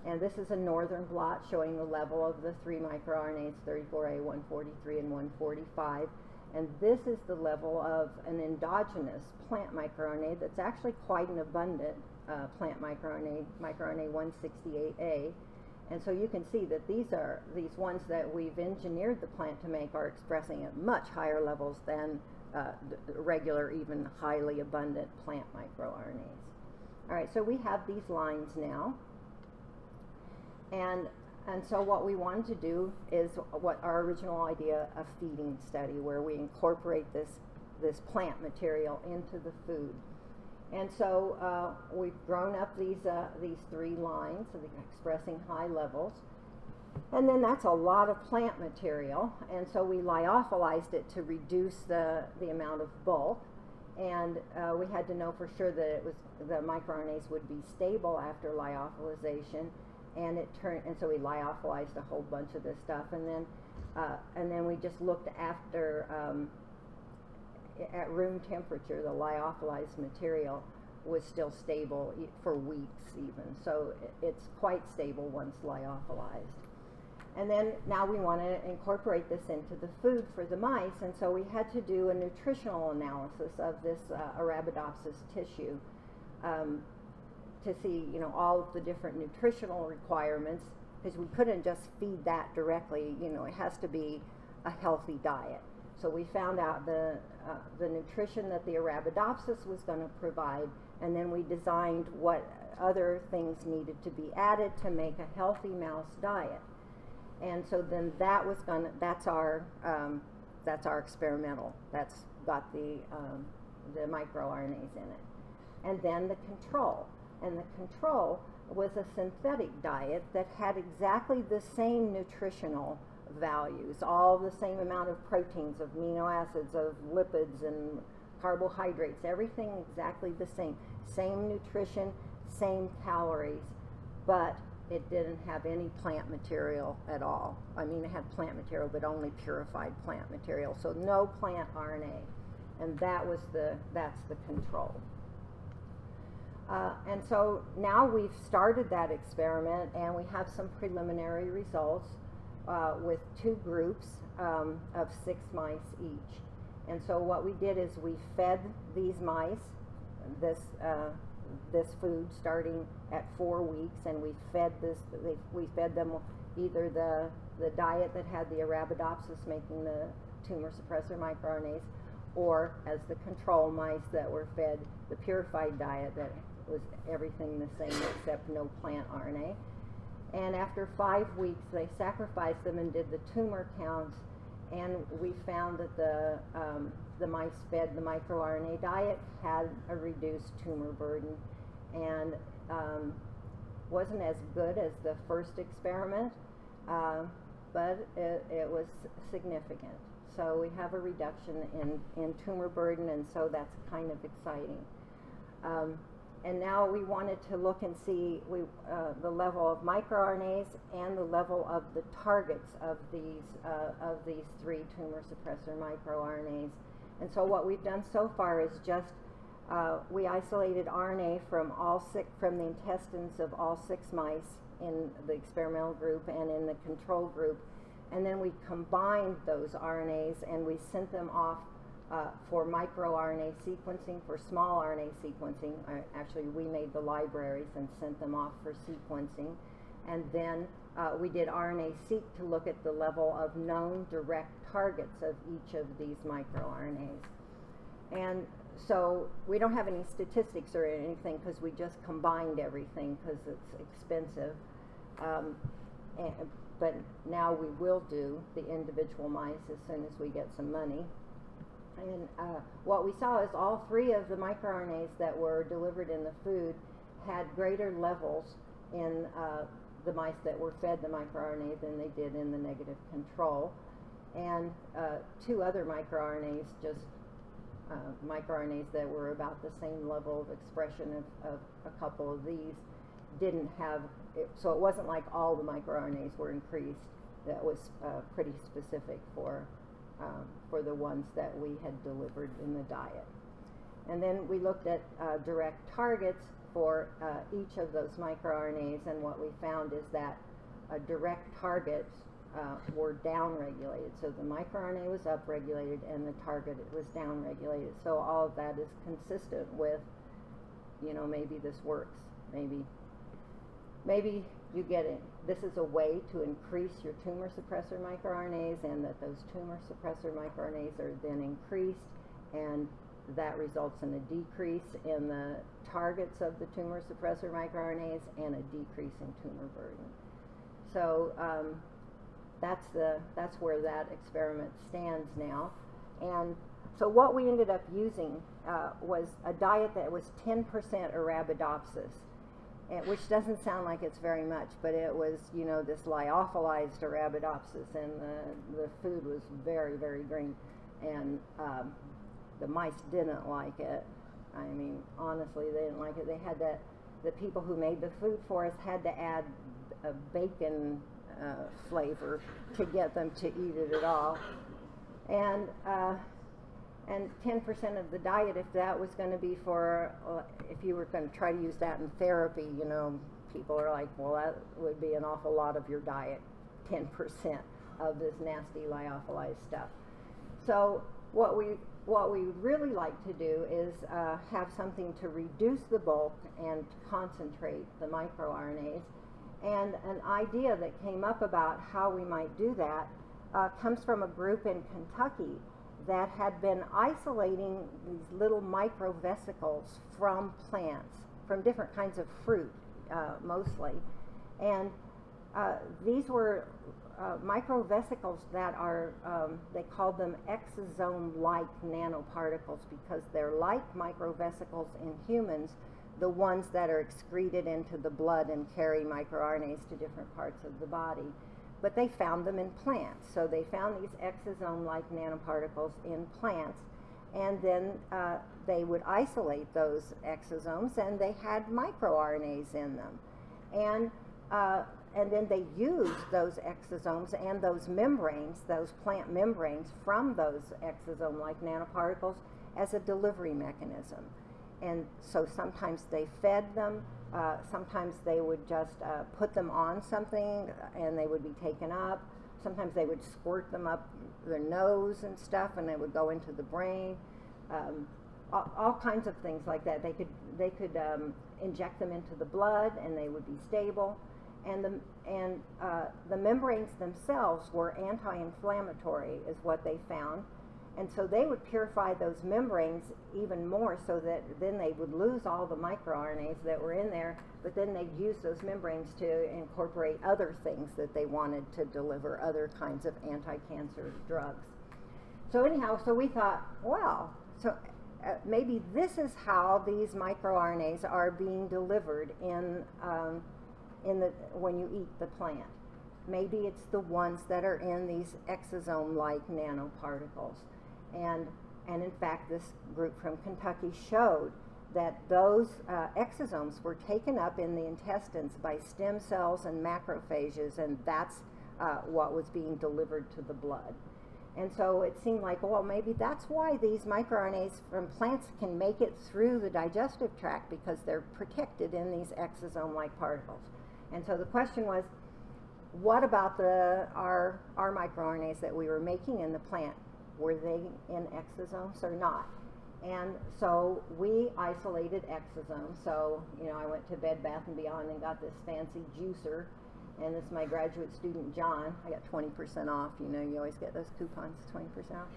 And this is a northern blot showing the level of the three microRNAs, 34A, 143, and 145. And this is the level of an endogenous plant microRNA that's actually quite an abundant plant microRNA, microRNA 168A. And so you can see that these ones that we've engineered the plant to make are expressing at much higher levels than the regular, even highly abundant plant microRNAs. All right, so we have these lines now. And so what we wanted to do is what our original idea, a feeding study, where we incorporate this plant material into the food. And so we've grown up these three lines, so they're expressing high levels. And then that's a lot of plant material, and so we lyophilized it to reduce the amount of bulk. And we had to know for sure that the microRNAs would be stable after lyophilization. And so we lyophilized a whole bunch of this stuff, and then we just looked after at room temperature. The lyophilized material was still stable for weeks even, so it's quite stable once lyophilized. And then now we want to incorporate this into the food for the mice, and so we had to do a nutritional analysis of this Arabidopsis tissue. To see, you know, all of the different nutritional requirements, because we couldn't just feed that directly. You know, it has to be a healthy diet. So we found out the nutrition that the Arabidopsis was going to provide, and then we designed what other things needed to be added to make a healthy mouse diet. And so then that's our experimental. That's got the the microRNAs in it. And then the control. And the control was a synthetic diet that had exactly the same nutritional values, all the same amount of proteins, of amino acids, of lipids and carbohydrates, everything exactly the same. Same nutrition, same calories, but it didn't have any plant material at all. I mean, it had plant material, but only purified plant material. So no plant RNA. And that's the control. And so now we've started that experiment, and we have some preliminary results with 2 groups of 6 mice each. And so what we did is we fed these mice this food starting at 4 weeks, and we fed them either the diet that had the Arabidopsis making the tumor suppressor microRNAs, or as the control mice that were fed the purified diet that was everything the same except no plant RNA. And after 5 weeks, they sacrificed them and did the tumor counts, and we found that the mice fed the microRNA diet had a reduced tumor burden, and wasn't as good as the first experiment, but it was significant. So we have a reduction in tumor burden, and so that's kind of exciting. And now we wanted to look and see the level of microRNAs and the level of the targets of these 3 tumor suppressor microRNAs. And so what we've done so far is just we isolated RNA from the intestines of all 6 mice in the experimental group and in the control group, and then we combined those RNAs and we sent them off for microRNA sequencing, for small RNA sequencing. Actually, we made the libraries and sent them off for sequencing. And then we did RNA-seq to look at the level of known direct targets of each of these microRNAs. And so we don't have any statistics or anything because we just combined everything because it's expensive. But now we will do the individual mice as soon as we get some money. And what we saw is all 3 of the microRNAs that were delivered in the food had greater levels in the mice that were fed the microRNA than they did in the negative control. And 2 other microRNAs, just microRNAs that were about the same level of expression of a couple of these, didn't have it. So it wasn't like all the microRNAs were increased. That was pretty specific for the ones that we had delivered in the diet. And then we looked at direct targets for each of those microRNAs, and what we found is that direct targets were downregulated. So the microRNA was upregulated and the target was downregulated. So all of that is consistent with, you know, maybe this works. Maybe you get it. This is a way to increase your tumor suppressor microRNAs, and that those tumor suppressor microRNAs are then increased, and that results in a decrease in the targets of the tumor suppressor microRNAs and a decrease in tumor burden. So that's where that experiment stands now. And so what we ended up using was a diet that was 10% Arabidopsis, which doesn't sound like it's very much, but it was, you know, this lyophilized Arabidopsis, and the food was very, very green, and the mice didn't like it. I mean, honestly, they didn't like it. They had to, the people who made the food for us had to add a bacon flavor to get them to eat it at all. And 10% of the diet, if that was going to be for, if you were going to try to use that in therapy, you know, people are like, well, that would be an awful lot of your diet, 10% of this nasty lyophilized stuff. So what we really like to do is have something to reduce the bulk and to concentrate the microRNAs. And an idea that came up about how we might do that comes from a group in Kentucky that had been isolating these little microvesicles from plants, from different kinds of fruit mostly. And these were microvesicles that are, they call them exosome-like nanoparticles because they're like microvesicles in humans, the ones that are excreted into the blood and carry microRNAs to different parts of the body. But they found them in plants. So they found these exosome-like nanoparticles in plants, and then they would isolate those exosomes, and they had microRNAs in them. And then they used those exosomes and those membranes, those plant membranes from those exosome-like nanoparticles as a delivery mechanism. And so sometimes they fed them, sometimes they would just put them on something and they would be taken up. Sometimes they would squirt them up their nose and stuff, and they would go into the brain. All kinds of things like that. They could inject them into the blood, and they would be stable. And the membranes themselves were anti-inflammatory, is what they found. And so they would purify those membranes even more, so that then they would lose all the microRNAs that were in there, but then they'd use those membranes to incorporate other things that they wanted to deliver, other kinds of anti-cancer drugs. So anyhow, so we thought, well, so maybe this is how these microRNAs are being delivered when you eat the plant. Maybe it's the ones that are in these exosome-like nanoparticles. And in fact, this group from Kentucky showed that those exosomes were taken up in the intestines by stem cells and macrophages, and that's what was being delivered to the blood. And so it seemed like, well, maybe that's why these microRNAs from plants can make it through the digestive tract, because they're protected in these exosome-like particles. And so the question was, what about our microRNAs that we were making in the plant? Were they in exosomes or not? And so we isolated exosomes. So, I went to Bed Bath & Beyond and got this fancy juicer. And this is my graduate student, John. I got 20% off. You always get those coupons, 20% off.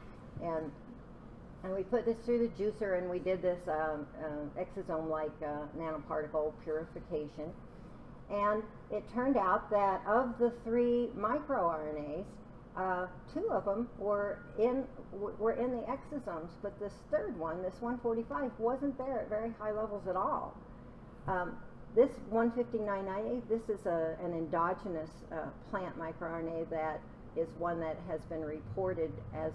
And we put this through the juicer, and we did this exosome-like nanoparticle purification. And it turned out that of the 3 microRNAs, 2 of them were in the exosomes, but this third one, this 145, wasn't there at very high levels at all. This 15998, this is an endogenous plant microRNA that is one that has been reported as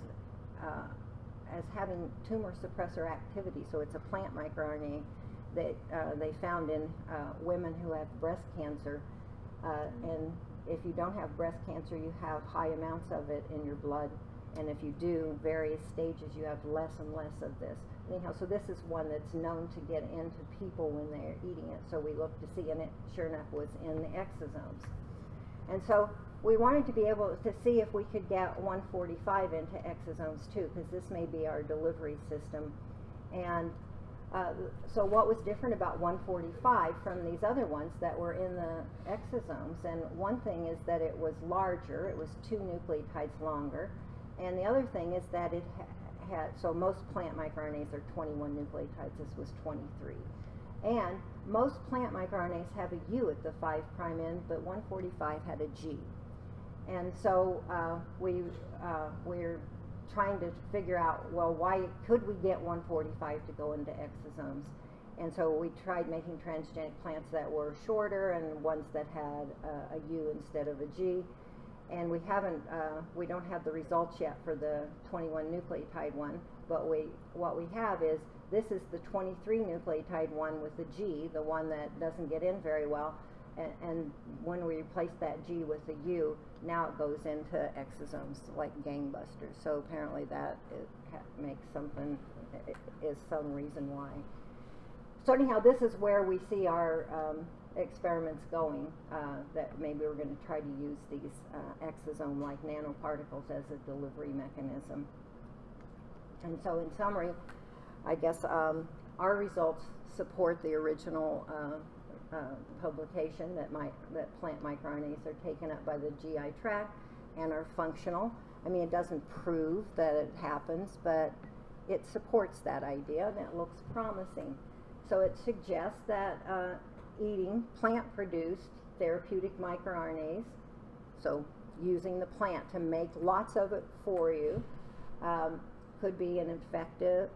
having tumor suppressor activity. So it's a plant microRNA that they found in women who have breast cancer. And if you don't have breast cancer, you have high amounts of it in your blood. And if you do, various stages, you have less and less of this. Anyhow, so this is one that's known to get into people when they're eating it. So we looked to see, and it sure enough was in the exosomes. And so we wanted to be able to see if we could get 145 into exosomes too, because this may be our delivery system. And so what was different about 145 from these other ones that were in the exosomes? And one thing is that it was larger. It was 2 nucleotides longer. And the other thing is that it had, so most plant microRNAs are 21 nucleotides. This was 23. And most plant microRNAs have a U at the 5' end, but 145 had a G. And so we're trying to figure out, well, why could we get 145 to go into exosomes? And so we tried making transgenic plants that were shorter and ones that had a U instead of a G. And we don't have the results yet for the 21 nucleotide one, but what we have is, this is the 23 nucleotide one with the G, the one that doesn't get in very well. And when we replace that G with the U, now it goes into exosomes like gangbusters. So apparently that makes something, is some reason why. So anyhow, this is where we see our experiments going, that maybe we're going to try to use these exosome-like nanoparticles as a delivery mechanism. And so in summary, I guess our results support the original publication that plant microRNAs are taken up by the GI tract and are functional. I mean, it doesn't prove that it happens, but it supports that idea, and it looks promising. So it suggests that eating plant-produced therapeutic microRNAs, so using the plant to make lots of it for you. Could be an effective,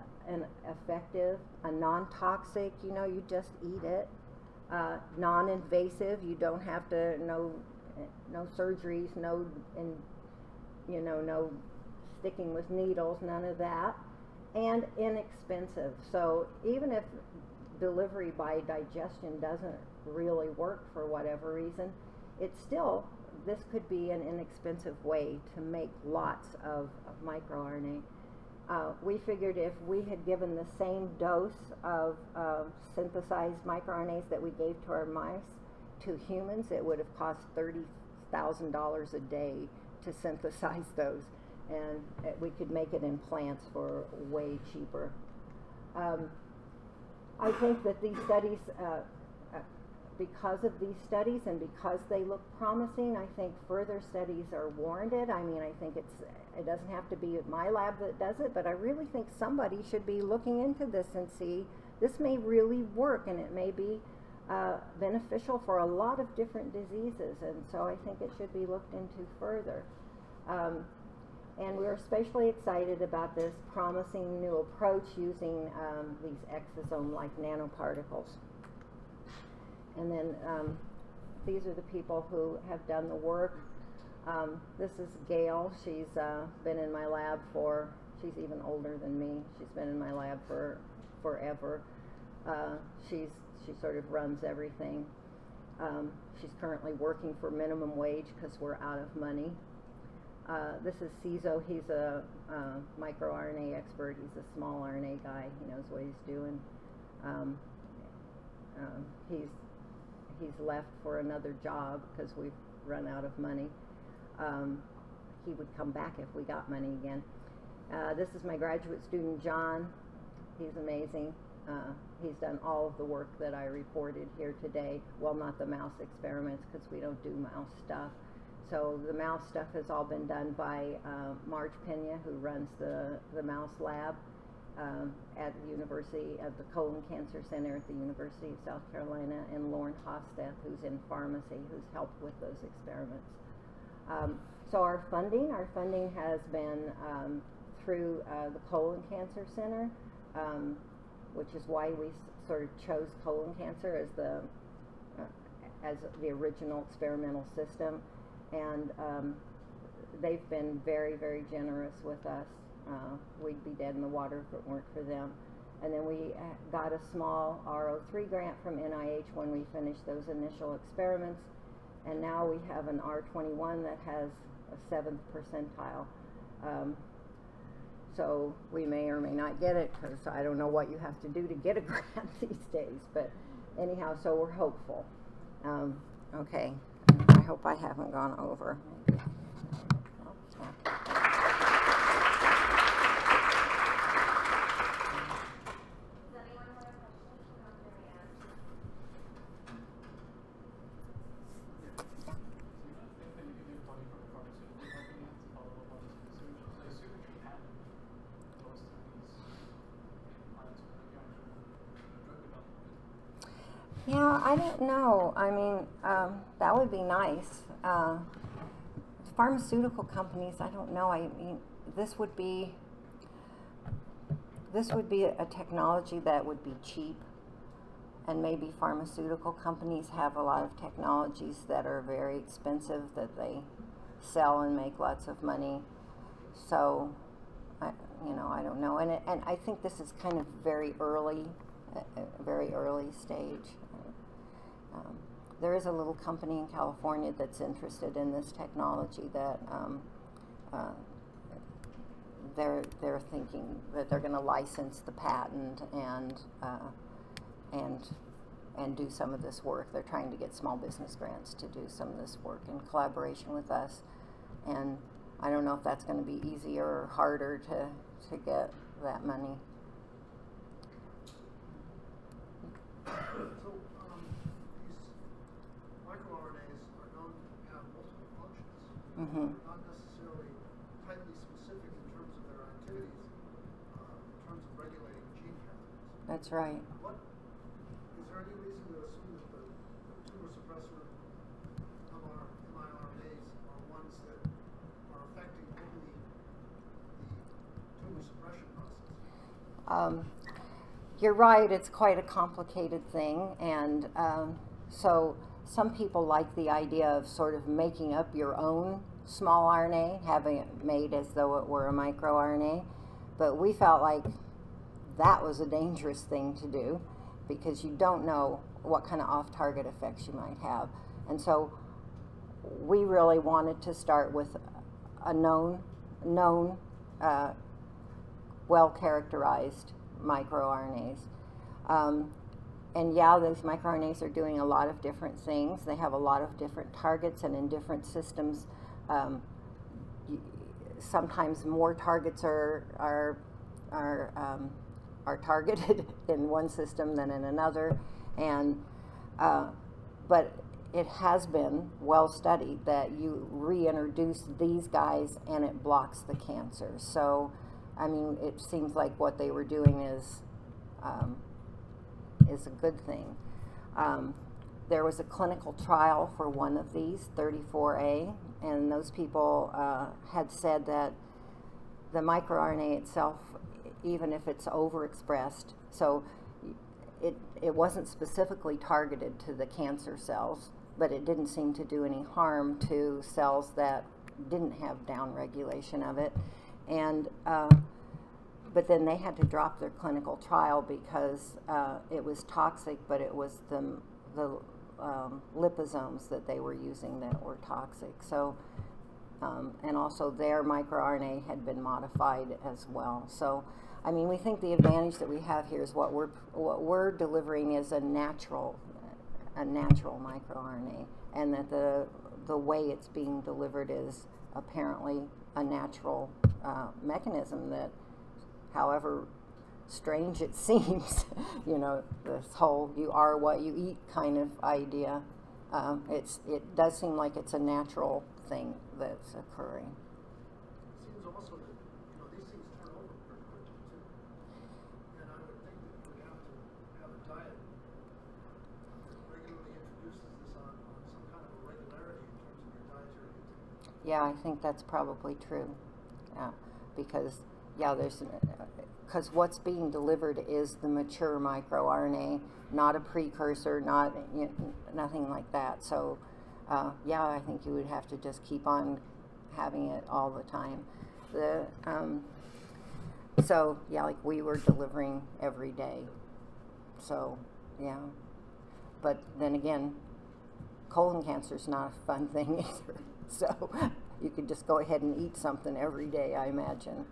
a non-toxic, you know, you just eat it. Non-invasive, you don't have to, no surgeries, no sticking with needles, none of that. And inexpensive. So even if delivery by digestion doesn't really work for whatever reason, it's still, this could be an inexpensive way to make lots of microRNA. We figured if we had given the same dose of synthesized microRNAs that we gave to our mice to humans, it would have cost $30,000 a day to synthesize those. And we could make it in plants for way cheaper. I think that these studies, because of these studies and because they look promising, I think further studies are warranted. I mean, I think it doesn't have to be my lab that does it, but I really think somebody should be looking into this and see this may really work, and it may be beneficial for a lot of different diseases, and so I think it should be looked into further. And we're especially excited about this promising new approach using these exosome-like nanoparticles. And then these are the people who have done the work. This is Gail. She's been in my lab she's even older than me. She's been in my lab for forever. She sort of runs everything. She's currently working for minimum wage because we're out of money. This is Cizo. He's a microRNA expert. He's a small RNA guy. He knows what he's doing. He's left for another job because we've run out of money. He would come back if we got money again. This is my graduate student, John. He's amazing. He's done all of the work that I reported here today. Well, not the mouse experiments because we don't do mouse stuff. So the mouse stuff has all been done by Marge Pena, who runs the mouse lab at the University, at the Colon Cancer Center at the University of South Carolina, and Lauren Hofsteth, who's in pharmacy, who's helped with those experiments. So our funding has been through the Colon Cancer Center, which is why we sort of chose colon cancer as the original experimental system. And they've been very, very generous with us. We'd be dead in the water if it weren't for them. And then we got a small R03 grant from NIH when we finished those initial experiments. And now we have an R21 that has a 7th percentile. So we may or may not get it, because I don't know what you have to do to get a grant these days. But anyhow, so we're hopeful. Okay. I hope I haven't gone over. Yeah, I don't know. I mean, that would be nice. Pharmaceutical companies, I don't know. I mean, this would be a technology that would be cheap, and maybe pharmaceutical companies have a lot of technologies that are very expensive that they sell and make lots of money. So, I don't know. And I think this is kind of very early stage. There is a little company in California that's interested in this technology that they're thinking that they're going to license the patent and do some of this work. They're trying to get small business grants to do some of this work in collaboration with us. And I don't know if that's going to be easier or harder to get that money. So these microRNAs are known to have multiple functions, not necessarily tightly specific in terms of their activities, in terms of regulating gene pathways. That's right. Is there any reason to assume that the tumor suppressor mRNAs are ones that You're right, it's quite a complicated thing, and so some people like the idea of sort of making up your own small RNA, having it made as though it were a microRNA, but we felt like that was a dangerous thing to do because you don't know what kind of off-target effects you might have. And so we really wanted to start with a known well-characterized microRNAs. And yeah, those microRNAs are doing a lot of different things. They have a lot of different targets, and in different systems, sometimes more targets are targeted in one system than in another. And but it has been well studied that you reintroduce these guys and it blocks the cancer. So, I mean, it seems like what they were doing is a good thing. There was a clinical trial for one of these, 34A, and those people had said that the microRNA itself, even if it's overexpressed, so it wasn't specifically targeted to the cancer cells, but it didn't seem to do any harm to cells that didn't have downregulation of it. And but then they had to drop their clinical trial because it was toxic, but it was the liposomes that they were using that were toxic. So, and also their microRNA had been modified as well. So, I mean, we think the advantage that we have here is what we're delivering is a natural microRNA, and that the way it's being delivered is apparently a natural mechanism that, however strange it seems, you know, this whole you are what you eat kind of idea, it does seem like it's a natural thing that's occurring. It seems also that, you know, these things turn over pretty quickly too. And I would think that you would have to have a diet that regularly introduces this on some kind of a regularity in terms of your dietary intake. Yeah, I think that's probably true. Because yeah, because what's being delivered is the mature microRNA, not a precursor, not nothing like that. So yeah, I think you would have to just keep on having it all the time. So yeah, like we were delivering every day. So yeah, but then again, colon cancer is not a fun thing either. So you could just go ahead and eat something every day, I imagine.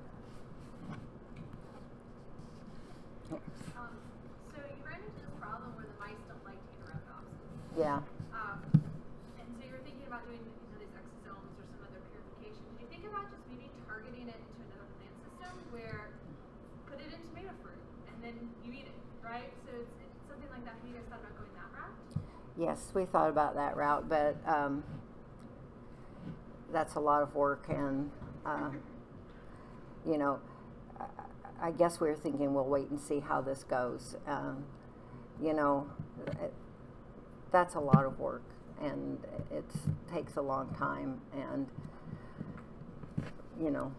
So you ran into this problem where the mice don't like to interrupt opsins. Yeah. And so you were thinking about doing these exosomes or some other purification. Did you think about just maybe targeting it into another plant system where put it in tomato fruit and then you eat it, right? So it's something like that. Have you guys thought about going that route? Yes, we thought about that route, but that's a lot of work, and you know, I guess we were thinking we'll wait and see how this goes. You know, that's a lot of work, and it takes a long time, and you know,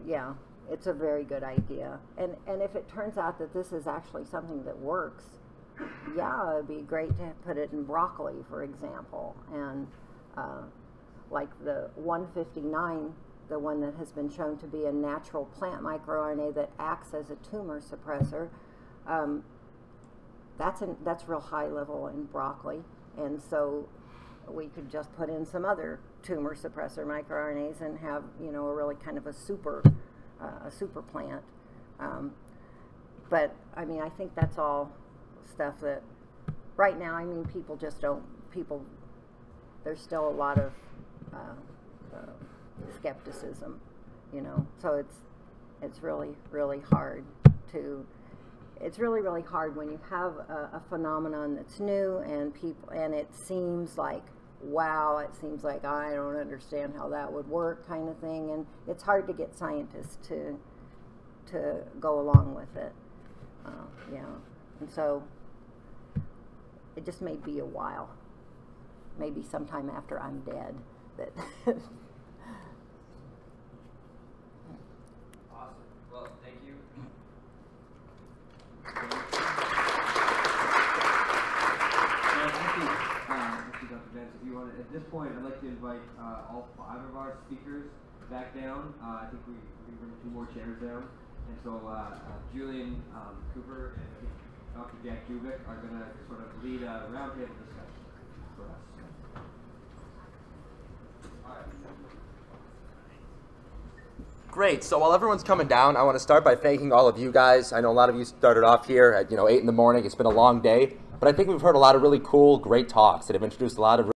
yeah, it's a very good idea. And if it turns out that this is actually something that works, yeah, it'd be great to put it in broccoli, for example, and like the 159, the one that has been shown to be a natural plant microRNA that acts as a tumor suppressor, that's real high level in broccoli, and so we could just put in some other tumor suppressor microRNAs and have, you know, a really kind of a super plant. But I mean, I think that's all stuff that right now, I mean, people just don't, there's still a lot of skepticism, you know, so it's really, really hard to, it's really, really hard when you have a phenomenon that's new and and it seems like, wow, it seems like I don't understand how that would work kind of thing, and it's hard to get scientists to go along with it. Yeah, and so it just may be a while, maybe sometime after I'm dead, that Awesome. Well, thank you. point, I'd like to invite all 5 of our speakers back down. I think we can bring 2 more chairs down. And so Julian Cooper and Dr. Jack Jubic are going to sort of lead a roundtable discussion for us. Great. So while everyone's coming down, I want to start by thanking all of you guys. I know a lot of you started off here at 8 in the morning. It's been a long day, but I think we've heard a lot of really cool, great talks that have introduced a lot of